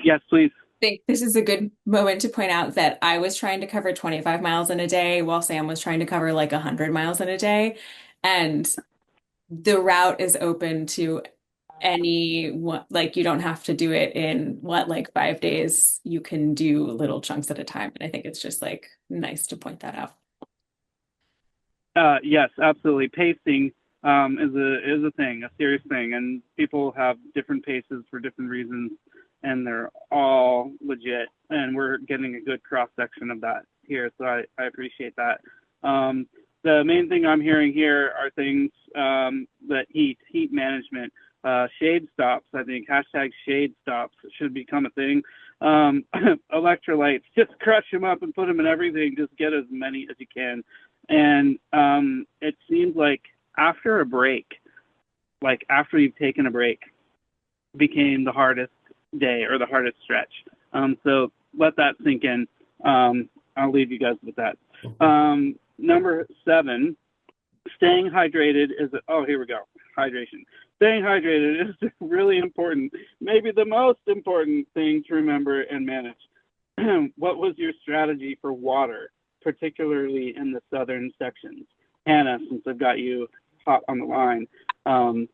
Yes, please. I think this is a good moment to point out that I was trying to cover 25 miles in a day while Sam was trying to cover like 100 miles in a day. And the route is open to anyone, like you don't have to do it in like 5 days. You can do little chunks at a time. And I think it's just like nice to point that out. Yes, absolutely. Pacing is a thing, a serious thing, and people have different paces for different reasons, and they're all legit. And we're getting a good cross section of that here, so I appreciate that. The main thing I'm hearing here are things that heat management, shade stops. I think hashtag shade stops should become a thing. Electrolytes, just crush them up and put them in everything. Just get as many as you can. And it seems like after a break, like after you've taken a break, became the hardest day or the hardest stretch. So let that sink in. I'll leave you guys with that. Number 7, staying hydrated is, here we go, hydration. Staying hydrated is really important, maybe the most important thing to remember and manage. What was your strategy for water, particularly in the southern sections? Hannah, since I've got you hot on the line,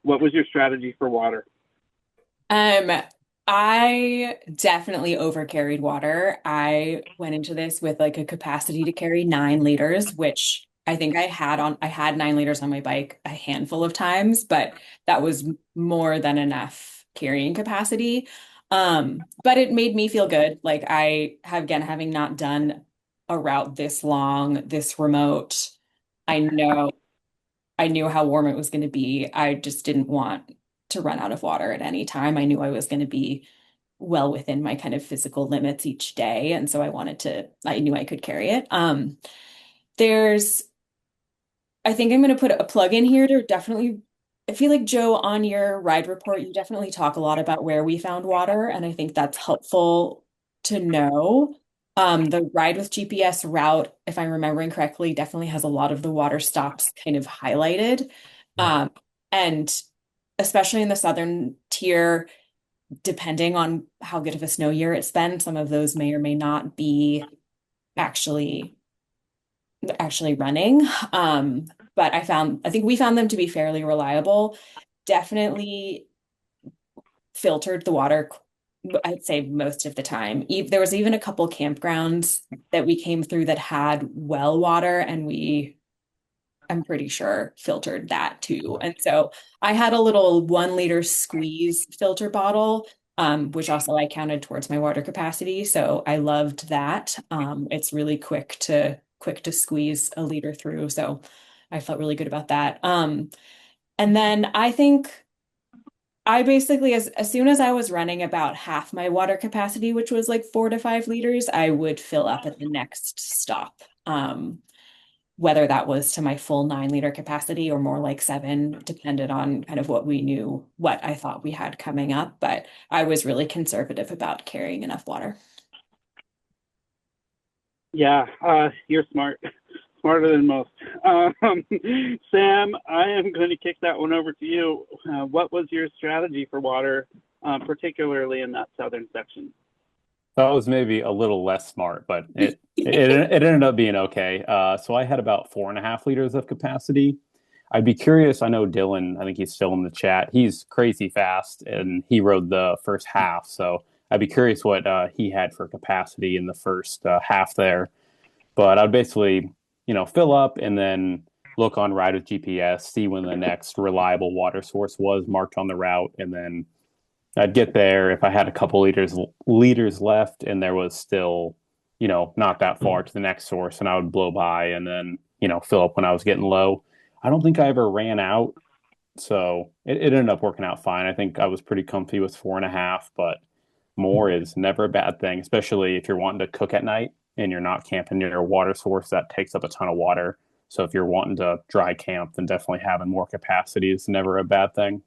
what was your strategy for water? I definitely overcarried water. I went into this with like a capacity to carry 9 liters, which I had 9 liters on my bike a handful of times, but that was more than enough carrying capacity. But it made me feel good. Like I have, again, having not done a route this long, this remote, I know I knew how warm it was going to be. I just didn't want to run out of water at any time. I knew I was going to be well within my kind of physical limits each day. And so I knew I could carry it. There's, I think I'm going to put a plug in here to definitely, I feel like Joe, on your ride report, you definitely talk a lot about where we found water. And I think that's helpful to know. The ride with GPS route, if I'm remembering correctly, definitely has a lot of the water stops kind of highlighted. Um, and especially in the southern tier, depending on how good of a snow year it's been, some of those may or may not be actually running. But I think we found them to be fairly reliable. Definitely filtered the water, I'd say most of the time. There was even a couple campgrounds that we came through that had well water, and I'm pretty sure filtered that too. And so I had a little 1 liter squeeze filter bottle, which also I counted towards my water capacity. So I loved that. It's really quick to squeeze a liter through. So I felt really good about that. And then I think I basically, as soon as I was running about half my water capacity, which was like 4 to 5 liters, I would fill up at the next stop. Whether that was to my full 9 liter capacity or more like 7, depended on kind of what I thought we had coming up. But I was really conservative about carrying enough water. Yeah, you're smart, smarter than most. Sam, I am going to kick that one over to you. What was your strategy for water, particularly in that southern section? That was maybe a little less smart, but it ended up being okay. So I had about 4.5 liters of capacity. I'd be curious. I know Dylan, I think he's still in the chat. He's crazy fast and he rode the first half. So I'd be curious what he had for capacity in the first half there. But I'd basically, fill up and then look on Ride with GPS, see when the next reliable water source was marked on the route, and then I'd get there if I had a couple liters left, and there was still, not that far to the next source, and I would blow by and then, fill up when I was getting low. I don't think I ever ran out, so it ended up working out fine. I think I was pretty comfy with 4.5, but more is never a bad thing, especially if you're wanting to cook at night and you're not camping near a water source that takes up a ton of water. So if you're wanting to dry camp, then definitely having more capacity is never a bad thing.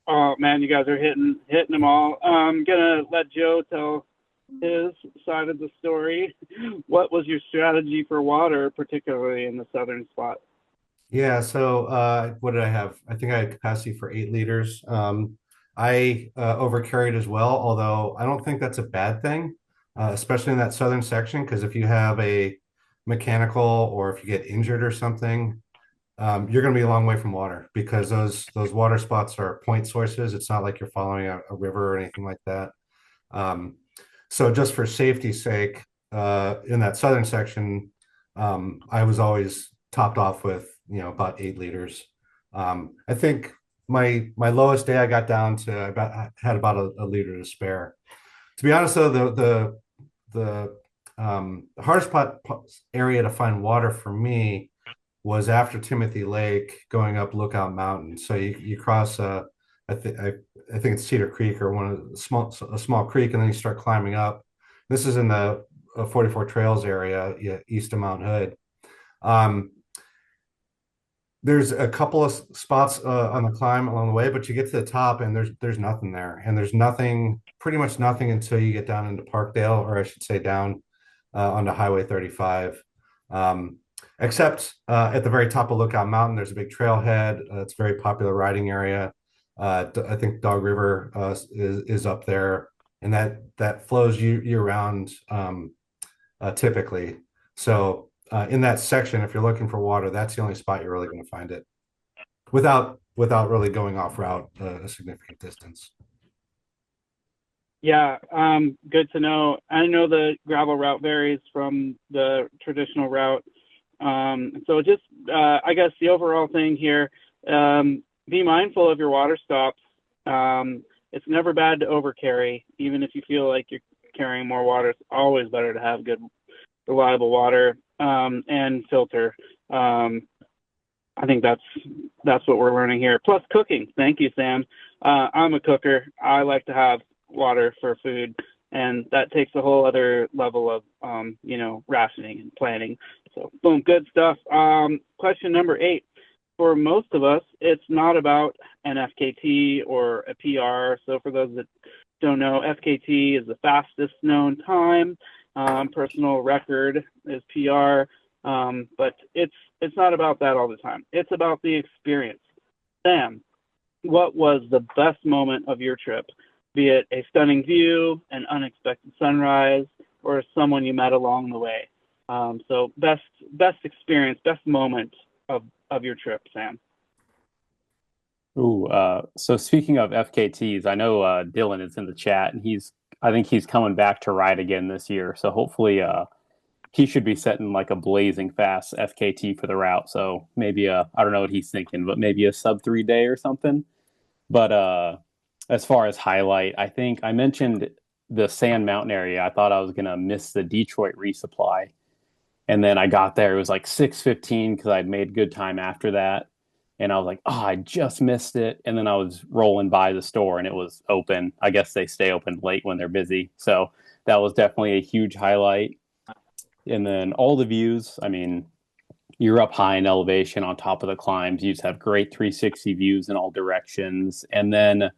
Oh man, you guys are hitting them all. I'm gonna let Joe tell his side of the story. What was your strategy for water, particularly in the southern spot? Yeah, so what did I have? I think I had capacity for 8 liters. I overcarried as well, although I don't think that's a bad thing, especially in that southern section, because if you have a mechanical or if you get injured or something, you're going to be a long way from water because those water spots are point sources. It's not like you're following a river or anything like that. Um, so just for safety's sake, in that southern section, I was always topped off with about 8 liters. I think my lowest day I got down to I had about a liter to spare. To be honest, though, the hardest spot area to find water for me was after Timothy Lake, going up Lookout Mountain. So you cross I think it's Cedar Creek or a small creek, and then you start climbing up. This is in the 44 Trails area, east of Mount Hood. There's a couple of spots on the climb along the way, but you get to the top and there's nothing there, and there's pretty much nothing until you get down into Parkdale, or I should say down onto Highway 35. Except at the very top of Lookout Mountain, there's a big trailhead. It's a very popular riding area. I think Dog River is up there, and that flows year round typically. So in that section, if you're looking for water, that's the only spot you're really going to find it without really going off route a significant distance. Yeah, good to know. I know the gravel route varies from the traditional route. So just, I guess the overall thing here, be mindful of your water stops. It's never bad to overcarry, even if you feel like you're carrying more water. It's always better to have good, reliable water, and filter. I think that's what we're learning here. Plus cooking. Thank you, Sam. I'm a cooker. I like to have water for food, and that takes a whole other level of, rationing and planning. So boom, good stuff. Question number 8. For most of us, it's not about an FKT or a PR. So for those that don't know, FKT is the fastest known time. Personal record is PR. But it's not about that all the time. It's about the experience. Sam, what was the best moment of your trip? Be it a stunning view, an unexpected sunrise, or someone you met along the way. So best experience, best moment of your trip, Sam. Ooh, so speaking of FKTs, I know Dylan is in the chat, and I think he's coming back to ride again this year. So hopefully he should be setting like a blazing fast FKT for the route. So maybe I don't know what he's thinking, but maybe a sub 3 day or something. But as far as highlight, I think I mentioned the Sand Mountain area. I thought I was gonna miss the Detroit resupply, and then I got there. It was like 6:15 because I'd made good time after that, and I was like, "Oh, I just missed it." And then I was rolling by the store, and it was open. I guess they stay open late when they're busy, so that was definitely a huge highlight. And then all the views. I mean, you're up high in elevation on top of the climbs. You just have great 360 views in all directions. And then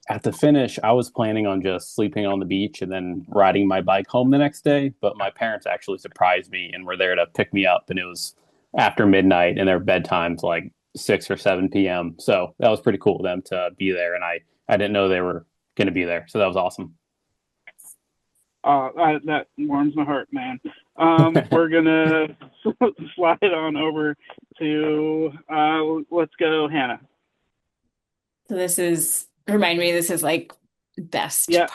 at the finish, I was planning on just sleeping on the beach and then riding my bike home the next day. But my parents actually surprised me and were there to pick me up. And it was after midnight, and their bedtime's like 6 or 7 p.m. So that was pretty cool of them to be there. And I didn't know they were going to be there. So that was awesome. That warms my heart, man. We're gonna slide on over to let's go, Hannah. So this is like best. Yeah.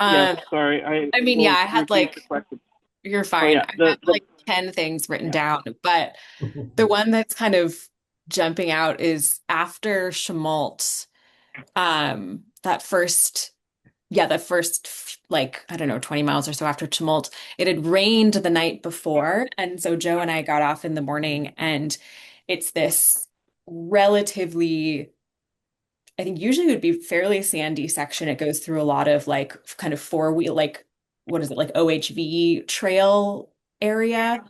Yes. Um, Sorry. I mean, yeah, Will I had repeat the like, question. you're Oh fine. yeah. I had The like 10 things written yeah. down, but the one that's kind of jumping out is after Schmaltz, that first, yeah, the first, like, I don't know, 20 miles or so after Tumult, it had rained the night before. And so Joe and I got off in the morning, and it's this relatively, I think usually it would be fairly sandy section. It goes through a lot of like kind of four-wheel, like, what is it, like OHV trail area.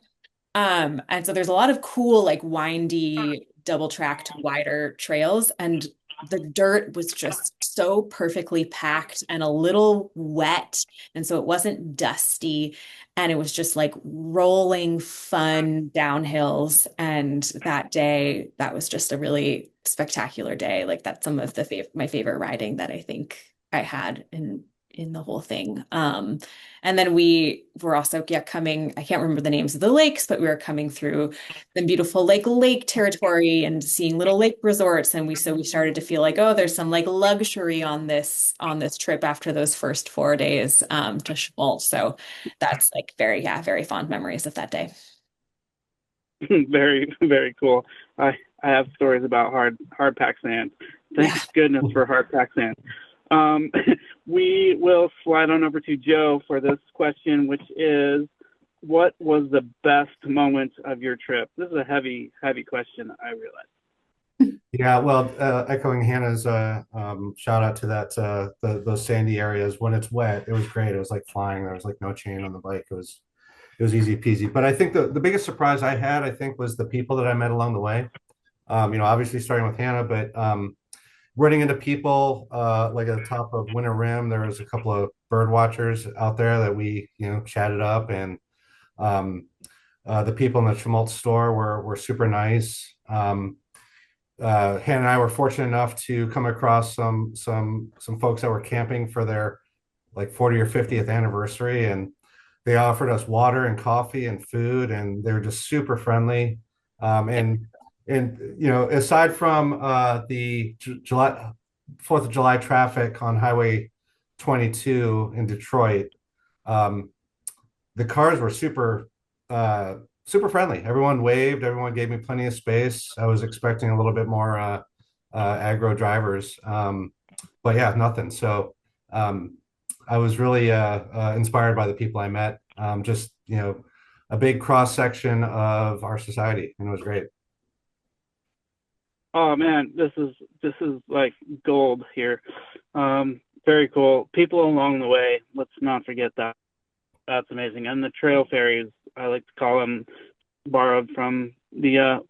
And so there's a lot of cool, like windy, double tracked, wider trails. And the dirt was just so perfectly packed and a little wet. And so it wasn't dusty. And it was just like rolling fun downhills. And that day, that was just a really spectacular day. Like that's some of the my favorite riding that I think I had in the whole thing. And then we were also, yeah, coming, I can't remember the names of the lakes, but we were coming through the beautiful lake territory and seeing little lake resorts. And so we started to feel like, oh, there's some like luxury on this trip after those first 4 days to Schmaltz. So that's like very fond memories of that day. very, very cool. I have stories about hard pack sand. Thank Yeah. goodness for hard pack sand. Um, we will slide on over to Joe for this question, which is, what was the best moment of your trip? This is a heavy question, I realize. Yeah, well, echoing Hannah's shout out to that those sandy areas. When it's wet, it was great. It was like flying. There was like no chain on the bike. It was easy peasy. But I think the biggest surprise I had, I think, was the people that I met along the way. Obviously starting with Hannah, but running into people like at the top of Winter Rim, there was a couple of bird watchers out there that we chatted up, and the people in the Schmaltz store were super nice. Hannah and I were fortunate enough to come across some folks that were camping for their like 40 or 50th anniversary, and they offered us water and coffee and food, and they were just super friendly. And aside from the July 4th of July traffic on Highway 22 in Detroit, um, the cars were super friendly. Everyone waved. Everyone gave me plenty of space. I was expecting a little bit more aggro drivers, but yeah, nothing. So I was really inspired by the people I met. Just a big cross section of our society, and it was great. Oh man, this is like gold here. Very cool. People along the way. Let's not forget that. That's amazing. And the trail fairies, I like to call them, borrowed from the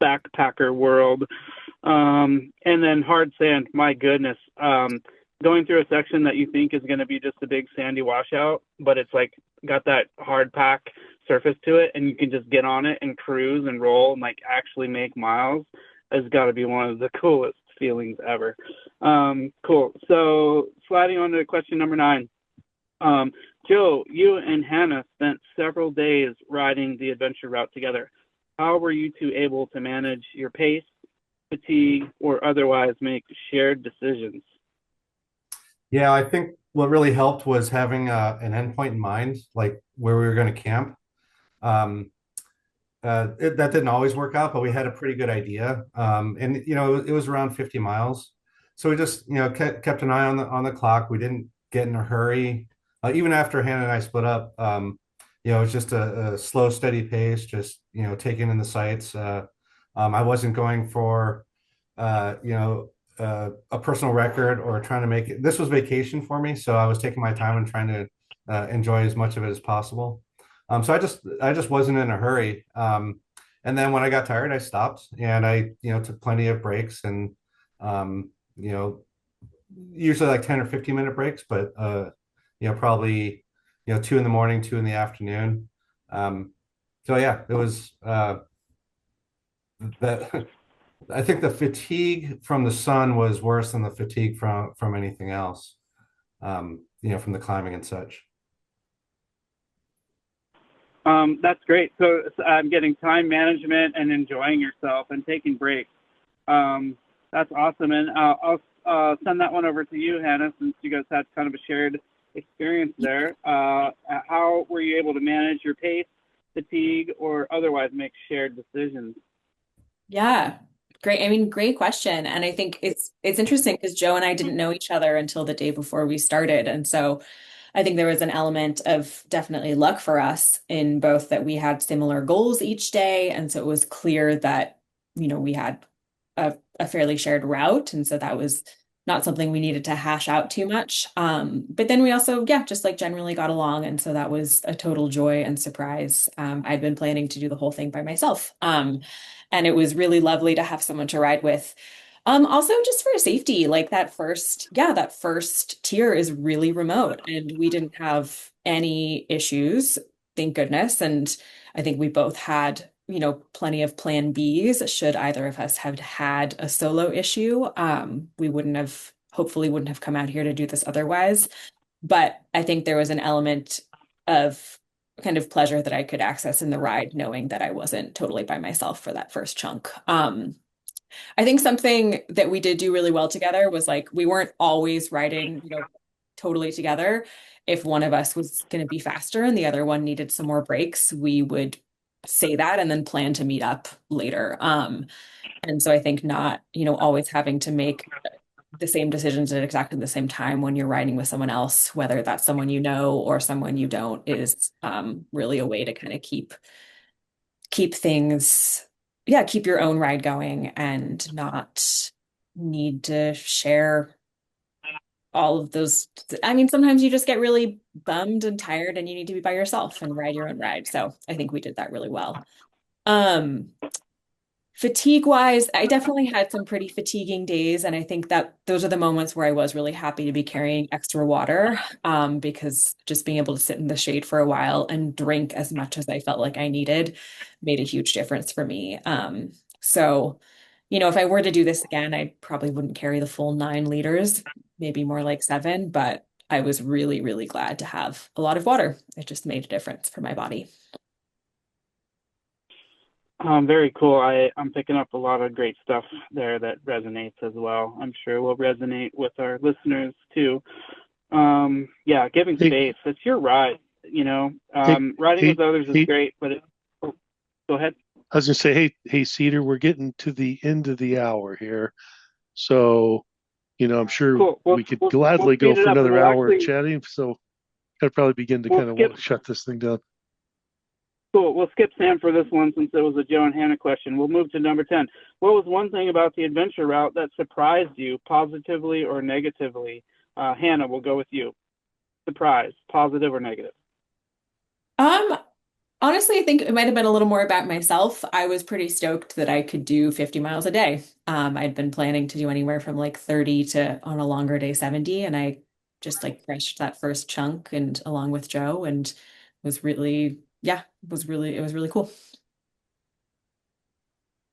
backpacker world. And then hard sand. My goodness. Going through a section that you think is going to be just a big sandy washout, but it's like got that hard pack surface to it, and you can just get on it and cruise and roll and like actually make miles, has got to be one of the coolest feelings ever. Cool. So sliding on to question number 9. Joe, you and Hannah spent several days riding the adventure route together. How were you two able to manage your pace, fatigue, or otherwise make shared decisions? Yeah, I think what really helped was having an endpoint in mind, like where we were going to camp. Um, that didn't always work out, but we had a pretty good idea. And it was around 50 miles, so we just kept an eye on the clock. We didn't get in a hurry. Even after Hannah and I split up, it was just a slow, steady pace, just taking in the sights. I wasn't going for a personal record or trying to make it. This was vacation for me, so I was taking my time and trying to enjoy as much of it as possible. So I just wasn't in a hurry. And then when I got tired, I stopped, and I took plenty of breaks, and um, you know usually like 10 or 15-minute breaks, but probably 2 in the morning, 2 in the afternoon. So yeah, it was that. I think the fatigue from the sun was worse than the fatigue from anything else. From the climbing and such. That's great. So I'm getting time management and enjoying yourself and taking breaks. That's awesome. And I'll send that one over to you, Hannah, since you guys had kind of a shared experience there. How were you able to manage your pace, fatigue, or otherwise make shared decisions? Yeah. Great. I mean, great question. And I think it's interesting because Joe and I didn't know each other until the day before we started. And so I think there was an element of definitely luck for us in both that we had similar goals each day. And so it was clear that, we had a fairly shared route. And so that was not something we needed to hash out too much. But then we also, yeah, just like generally got along. And so that was a total joy and surprise. I'd been planning to do the whole thing by myself. And it was really lovely to have someone to ride with. Also just for safety, like that first tier is really remote and we didn't have any issues, thank goodness. And I think we both had, plenty of plan Bs should either of us have had a solo issue. We hopefully wouldn't have come out here to do this otherwise. But I think there was an element of kind of pleasure that I could access in the ride, knowing that I wasn't totally by myself for that first chunk. I think something that we did do really well together was like we weren't always riding, totally together. If one of us was going to be faster and the other one needed some more breaks, we would say that and then plan to meet up later. And so I think not, always having to make the same decisions at exactly the same time when you're riding with someone else, whether that's someone you know or someone you don't, is really a way to kind of keep things, yeah, keep your own ride going and not need to share all of those. I mean, sometimes you just get really bummed and tired and you need to be by yourself and ride your own ride. So I think we did that really well. Um, Fatigue wise, I definitely had some pretty fatiguing days. And I think that those are the moments where I was really happy to be carrying extra water, because just being able to sit in the shade for a while and drink as much as I felt like I needed made a huge difference for me. So, if I were to do this again, I probably wouldn't carry the full 9 liters, maybe more like 7, but I was really, really glad to have a lot of water. It just made a difference for my body. Very cool. I'm picking up a lot of great stuff there that resonates as well. I'm sure will resonate with our listeners too. Yeah, giving Hey, space. It's your ride, hey, riding hey, with others is hey, great, but oh, go ahead. I was gonna say, hey, Cedar, we're getting to the end of the hour here. So, I'm sure Cool. we could We'll gladly go speed it for up and another we'll hour actually, chatting. So I'd probably begin to we'll kind skip, of shut this thing down. cool. We'll skip Sam for this one since it was a Joe and Hannah question. We'll move to number 10. What was one thing about the adventure route that surprised you positively or negatively? Hannah, we'll go with you. Surprise, positive or negative? Um, Honestly, I think it might have been a little more about myself. I was pretty stoked that I could do 50 miles a day. I'd been planning to do anywhere from like 30 to on a longer day 70, and I just like crushed that first chunk and along with Joe and was really, yeah, it was really cool.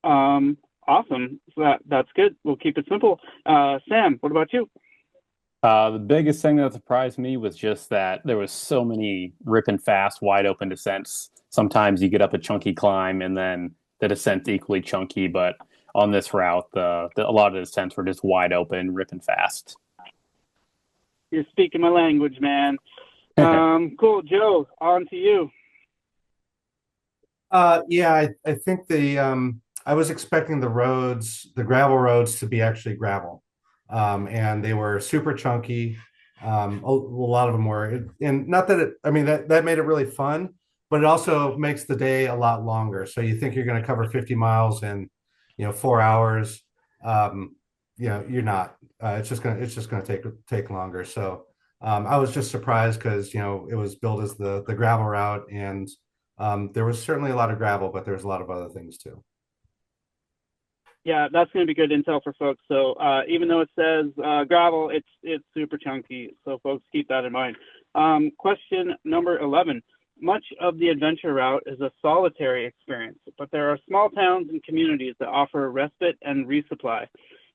Um, awesome. So that's good. We'll keep it simple. Sam, what about you? The biggest thing that surprised me was just that there was so many rip and fast, wide open descents. Sometimes you get up a chunky climb and then the descent's equally chunky, but on this route, a lot of the descents were just wide open, rip and fast. You're speaking my language, man. Cool. Joe, on to you. Yeah, I think I was expecting the gravel roads to be actually gravel. And they were super chunky. A lot of them were, and not that I mean, that made it really fun, but it also makes the day a lot longer. So you think you're going to cover 50 miles in, 4 hours. Um, you're not. It's just gonna take longer. So I was just surprised because it was built as the gravel route, and there was certainly a lot of gravel, but there was a lot of other things too. Yeah, that's going to be good intel for folks. So even though it says gravel, it's super chunky. So folks, keep that in mind. Question number 11. Much of the adventure route is a solitary experience, but there are small towns and communities that offer respite and resupply.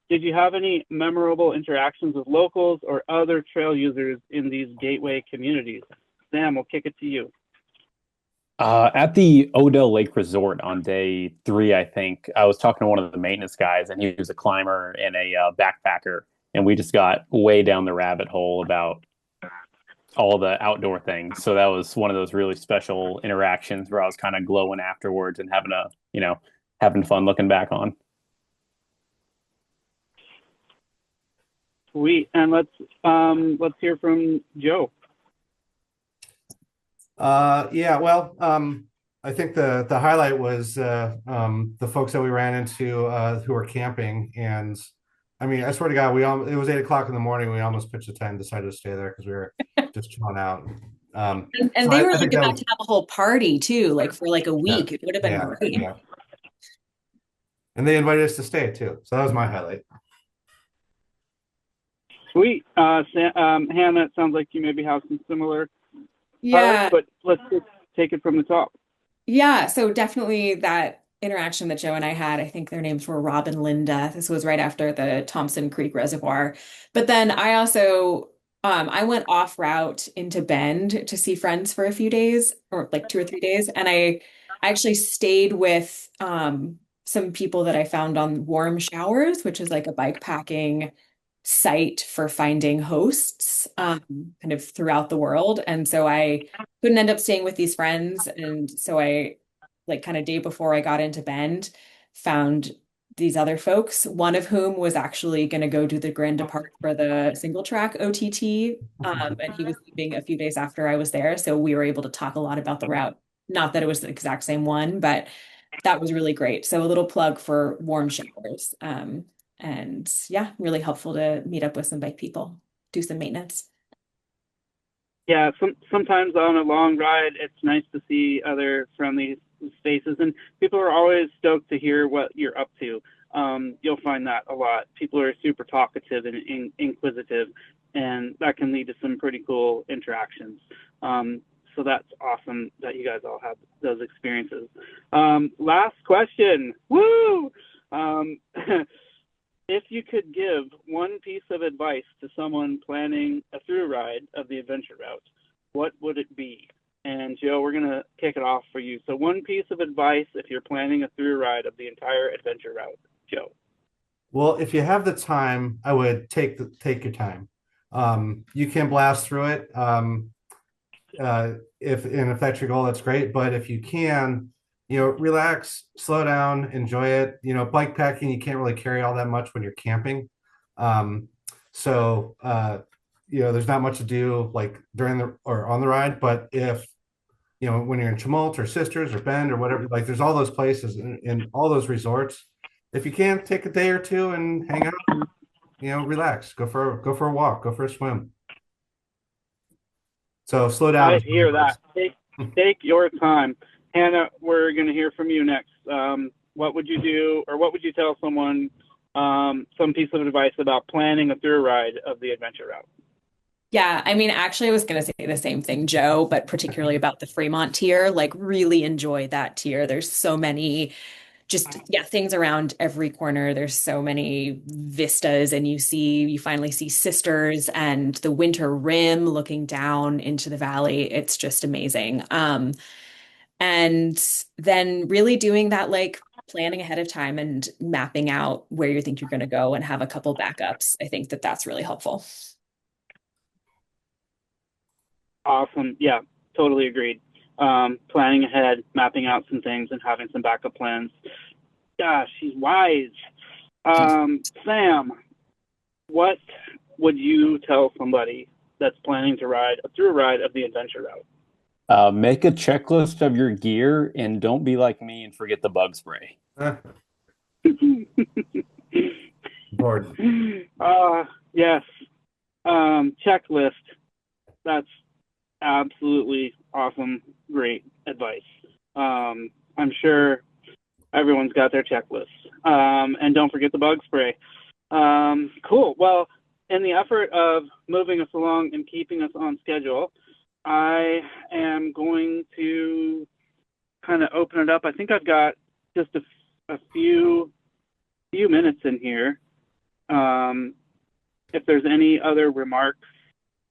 Did you have any memorable interactions with locals or other trail users in these gateway communities? Sam, we'll kick it to you. At the Odell Lake Resort on day 3, I think I was talking to one of the maintenance guys, and he was a climber and a backpacker. and we just got way down the rabbit hole about all the outdoor things. So that was one of those really special interactions where I was kind of glowing afterwards and having fun looking back on. Sweet. And let's hear from Joe. Yeah, well, I think the highlight was the folks that we ran into who were camping, and I mean, I swear to God, it was 8 o'clock in the morning. We almost pitched a tent, decided to stay there because we were just chilling out. And So they were I like think that about was to have a whole party too, like for like a yeah, week. It would have been great. yeah, and they invited us to stay too. So that was my highlight. Sweet. Hannah, it sounds like you maybe have some similar highlights, Yeah. but let's just take it from the top. Yeah. So definitely that interaction that Joe and I had, I think their names were Rob and Linda. This was right after the Thompson Creek Reservoir. But then I also I went off route into Bend to see friends for a few days, or like 2 or 3 days. And I actually stayed with some people that I found on Warm Showers, which is like a bike packing site for finding hosts kind of throughout the world. And so I couldn't end up staying with these friends. And so I, like, kind of day before I got into Bend, found these other folks, one of whom was actually going to go do the Grand Depart for the single track OTT. And he was leaving a few days after I was there. So we were able to talk a lot about the route. Not that it was the exact same one, but that was really great. So a little plug for Warm Showers. And yeah, really helpful to meet up with some bike people, do some maintenance. Yeah, sometimes on a long ride, it's nice to see other friendly faces, and people are always stoked to hear what you're up to. You'll find that a lot. People are super talkative and inquisitive, and that can lead to some pretty cool interactions. So that's awesome that you guys all have those experiences. Last question. Woo! If you could give one piece of advice to someone planning a through ride of the adventure route, what would it be? And Joe, we're going to kick it off for you. So one piece of advice if you're planning a through ride of the entire adventure route, Joe. Well, if you have the time, I would take your time. You can blast through it. If that's your goal, that's great. But if you can, relax, slow down, enjoy it. Bike packing, you can't really carry all that much when you're camping. So there's not much to do like during or on the ride. But if, when you're in Tumult or Sisters or Bend or whatever, like there's all those places in all those resorts. If you can, take a day or two and hang out, and, relax, go for a walk, go for a swim. So slow down. I hear that. Take your time. Hannah, we're going to hear from you next. What would you do, or what would you tell someone, some piece of advice about planning a through ride of the adventure route? Yeah, I mean, actually, I was going to say the same thing, Joe, but particularly about the Fremont tier. Like, really enjoy that tier. There's so many things around every corner. There's so many vistas, and you finally see Sisters and the Winter Rim looking down into the valley. It's just amazing. And then really doing that, like planning ahead of time and mapping out where you think you're going to go and have a couple backups. I think that that's really helpful. Awesome. Yeah, totally agreed. Planning ahead, mapping out some things, and having some backup plans. Gosh, she's wise. Sam, what would you tell somebody that's planning to ride a through ride of the adventure route? Make a checklist of your gear and don't be like me and forget the bug spray. Bored. Yes. Checklist. That's absolutely awesome. Great advice. I'm sure everyone's got their checklist. And don't forget the bug spray. Cool. Well, in the effort of moving us along and keeping us on schedule, I am going to kind of open it up. I think I've got just a few minutes in here. If there's any other remarks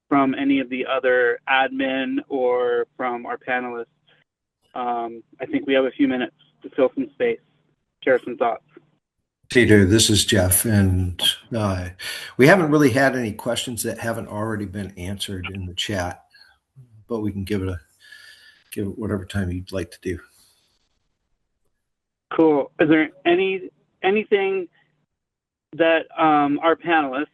from any of the other admin or from our panelists, I think we have a few minutes to fill some space, share some thoughts. Cedar, this is Jeff, and we haven't really had any questions that haven't already been answered in the chat, but we can give it whatever time you'd like to do. Cool. Is there anything that our panelists,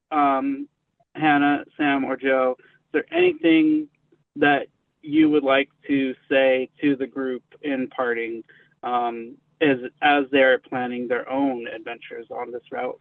Hannah, Sam, or Joe, is there anything that you would like to say to the group in parting as they're planning their own adventures on this route?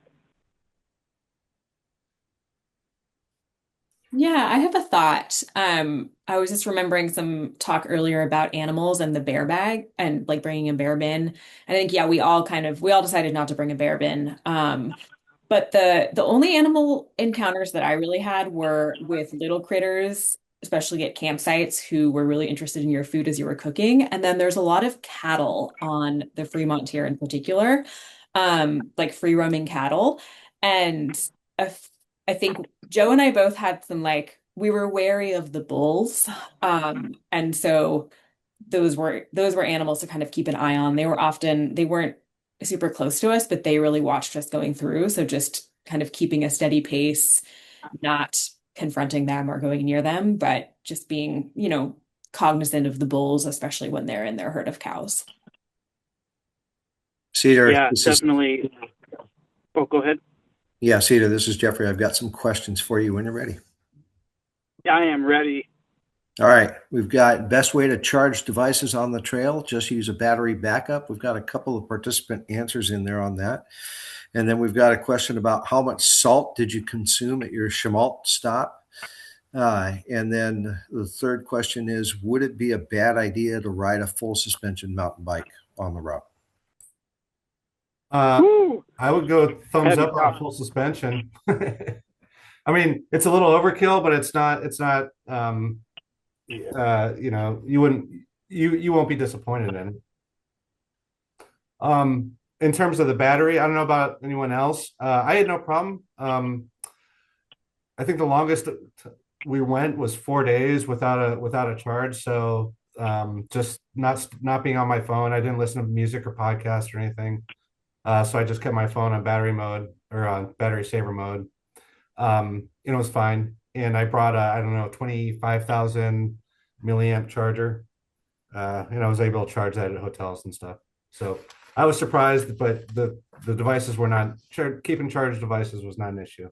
Yeah, I have a thought. I was just remembering some talk earlier about animals and the bear bag and like bringing a bear bin. I think, yeah, we all decided not to bring a bear bin. But the only animal encounters that I really had were with little critters, especially at campsites, who were really interested in your food as you were cooking. And then there's a lot of cattle on the Fremont tier in particular, like free roaming cattle. And if, I think Joe and I both had some like we were wary of the bulls. And so those were animals to kind of keep an eye on. They weren't super close to us, but they really watched us going through. So just kind of keeping a steady pace, not confronting them or going near them, but just being, cognizant of the bulls, especially when they're in their herd of cows. Cedar, Yeah, definitely. Oh, go ahead. Yeah, Cedar, this is Jeffrey. I've got some questions for you when you're ready. Yeah, I am ready. All right, we've got best way to charge devices on the trail. Just use a battery backup. We've got a couple of participant answers in there on that. And then we've got a question about how much salt did you consume at your Chenault stop? And then the third question is, would it be a bad idea to ride a full suspension mountain bike on the route? I would go thumbs up on full suspension. I mean, it's a little overkill, but it's not, you won't be disappointed in it. In terms of the battery, I don't know about anyone else. I had no problem. I think the longest we went was 4 days without a charge. So just not being on my phone. I didn't listen to music or podcast or anything. So I just kept my phone on battery mode or on battery saver mode. It was fine. And I brought a 25,000 milliamp charger. And I was able to charge that at hotels and stuff. So I was surprised, but the devices were not keeping charged devices was not an issue.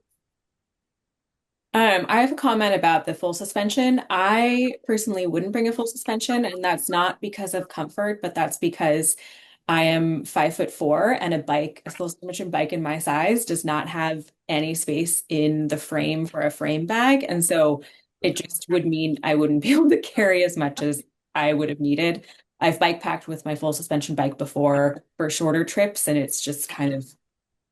I have a comment about the full suspension. I personally wouldn't bring a full suspension, and that's not because of comfort, but that's because I am 5'4", and a full suspension bike in my size does not have any space in the frame for a frame bag. And so it just would mean I wouldn't be able to carry as much as I would have needed. I've bike packed with my full suspension bike before for shorter trips, and it's just kind of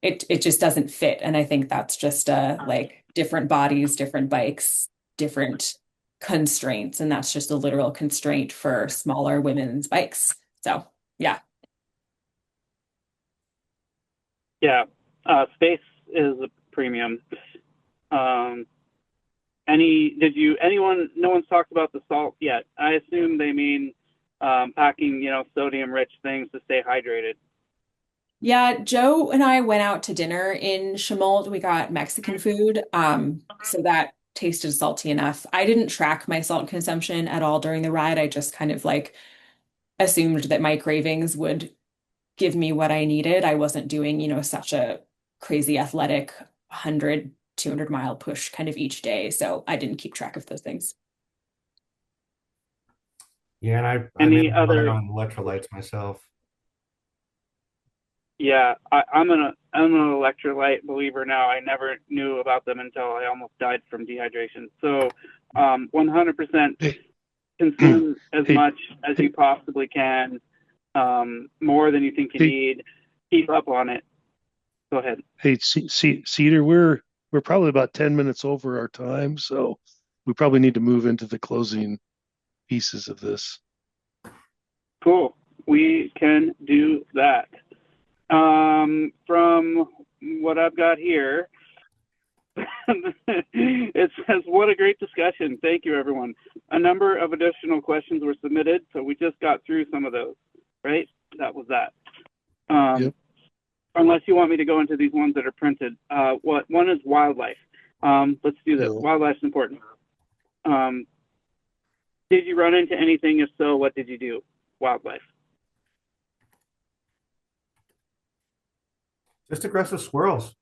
it just doesn't fit. And I think that's just like different bodies, different bikes, different constraints. And that's just a literal constraint for smaller women's bikes. So yeah. Yeah, space is a premium. No one's talked about the salt yet. I assume they mean packing, sodium-rich things to stay hydrated. Yeah, Joe and I went out to dinner in Chenault. We got Mexican food, so that tasted salty enough. I didn't track my salt consumption at all during the ride. I just kind of like assumed that my cravings would give me what I needed. I wasn't doing, such a crazy athletic 100, 200-mile push kind of each day. So I didn't keep track of those things. Yeah, and I made on electrolytes myself. Yeah, I'm an electrolyte believer now. I never knew about them until I almost died from dehydration. So 100% consume as much as you possibly can, more than you think you need. Keep up on it. Go ahead. Hey, Cedar, we're probably about 10 minutes over our time, so we probably need to move into the closing pieces of this. Cool. We can do that. From what I've got here, it says, what a great discussion. Thank you, everyone. A number of additional questions were submitted, so we just got through some of those, right? That was that. Yep. unless you want me to go into these ones that are printed. One is wildlife. Let's do this. Cool. Wildlife's important. Did you run into anything? If so, what did you do? Wildlife. Just aggressive squirrels.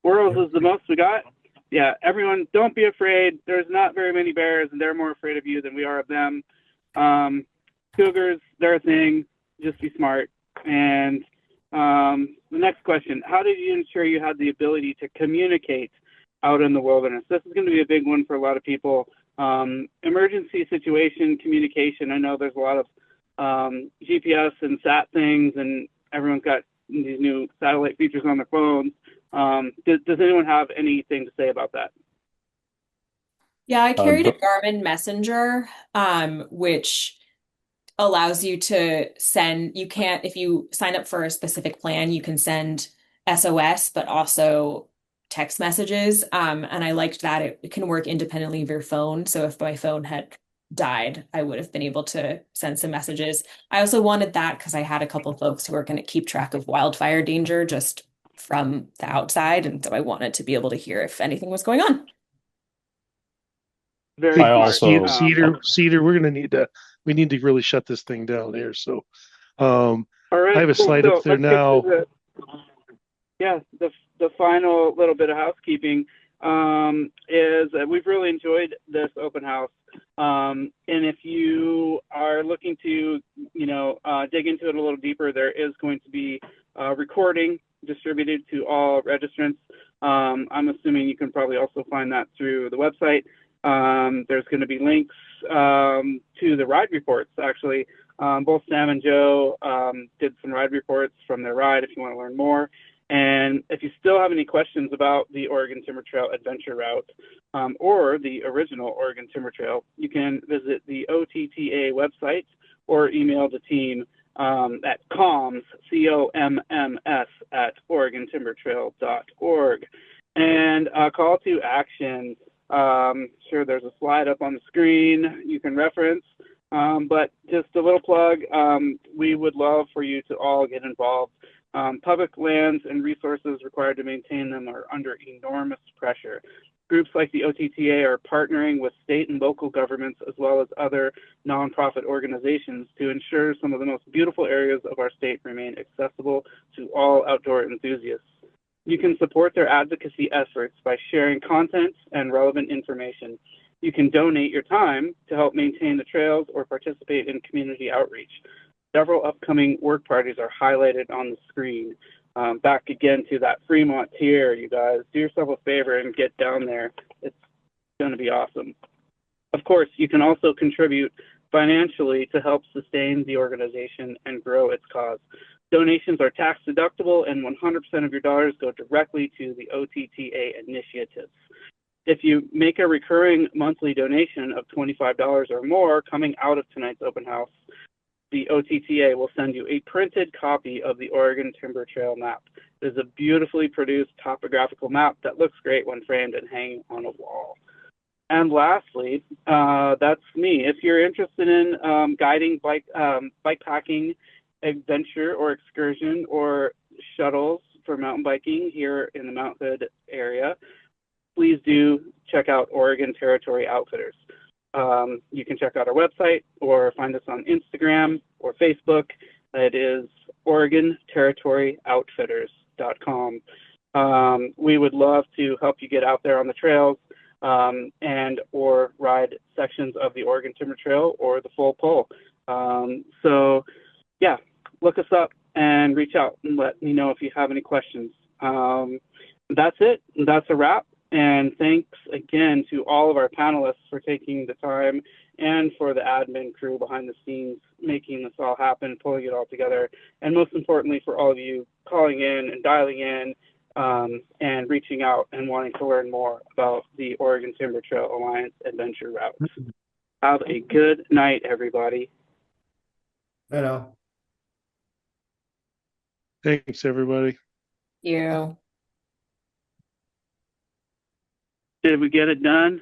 Squirrels is the most we got. Yeah, everyone, don't be afraid. There's not very many bears, and they're more afraid of you than we are of them. Cougars, they're a thing. Just be smart. And the next question, how did you ensure you had the ability to communicate out in the wilderness? This is going to be a big one for a lot of people. Emergency situation communication. I know there's a lot of GPS and SAT things, and everyone's got these new satellite features on their phones. Does anyone have anything to say about that? Yeah, I carried a But Garmin Messenger, which allows you to send, you can't, if you sign up for a specific plan, you can send SOS, but also text messages. And I liked that it can work independently of your phone. So if my phone had died, I would have been able to send some messages. I also wanted that because I had a couple of folks who are going to keep track of wildfire danger just from the outside. And so I wanted to be able to hear if anything was going on. Very I smart. also, Cedar, we need to really shut this thing down here. So, All right, I have a cool. slide So up there let's get now. to the final little bit of housekeeping is that we've really enjoyed this open house. And if you are looking to, dig into it a little deeper, there is going to be a recording distributed to all registrants. I'm assuming you can probably also find that through the website. There's going to be links to the ride reports. Actually, both Sam and Joe did some ride reports from their ride if you want to learn more. And if you still have any questions about the Oregon Timber Trail Adventure Route or the original Oregon Timber Trail, you can visit the OTTA website or email the team at comms, COMMS, at OregonTimberTrail.org. And call to action. Sure, there's a slide up on the screen you can reference, but just a little plug. We would love for you to all get involved. Public lands and resources required to maintain them are under enormous pressure. Groups like the OTTA are partnering with state and local governments as well as other nonprofit organizations to ensure some of the most beautiful areas of our state remain accessible to all outdoor enthusiasts. You can support their advocacy efforts by sharing content and relevant information. You can donate your time to help maintain the trails or participate in community outreach. Several upcoming work parties are highlighted on the screen. Back again to that Fremont tier, you guys. Do yourself a favor and get down there. It's going to be awesome. Of course, you can also contribute financially to help sustain the organization and grow its cause. Donations are tax deductible and 100% of your dollars go directly to the OTTA initiatives. If you make a recurring monthly donation of $25 or more coming out of tonight's open house, the OTTA will send you a printed copy of the Oregon Timber Trail map. It is a beautifully produced topographical map that looks great when framed and hanging on a wall. And lastly, that's me. If you're interested in guiding bikepacking adventure or excursion or shuttles for mountain biking here in the Mount Hood area, please do check out Oregon Territory Outfitters. You can check out our website or find us on Instagram or Facebook. It is OregonTerritoryOutfitters.com. We would love to help you get out there on the trails and or ride sections of the Oregon Timber Trail or the full pull. So yeah, look us up and reach out and let me know if you have any questions. That's it. That's a wrap. And thanks again to all of our panelists for taking the time and for the admin crew behind the scenes, making this all happen, pulling it all together. And most importantly, for all of you calling in and dialing in and reaching out and wanting to learn more about the Oregon Timber Trail Alliance Adventure Route. Have a good night, everybody. Hello. Thanks, everybody. You. Did we get it done?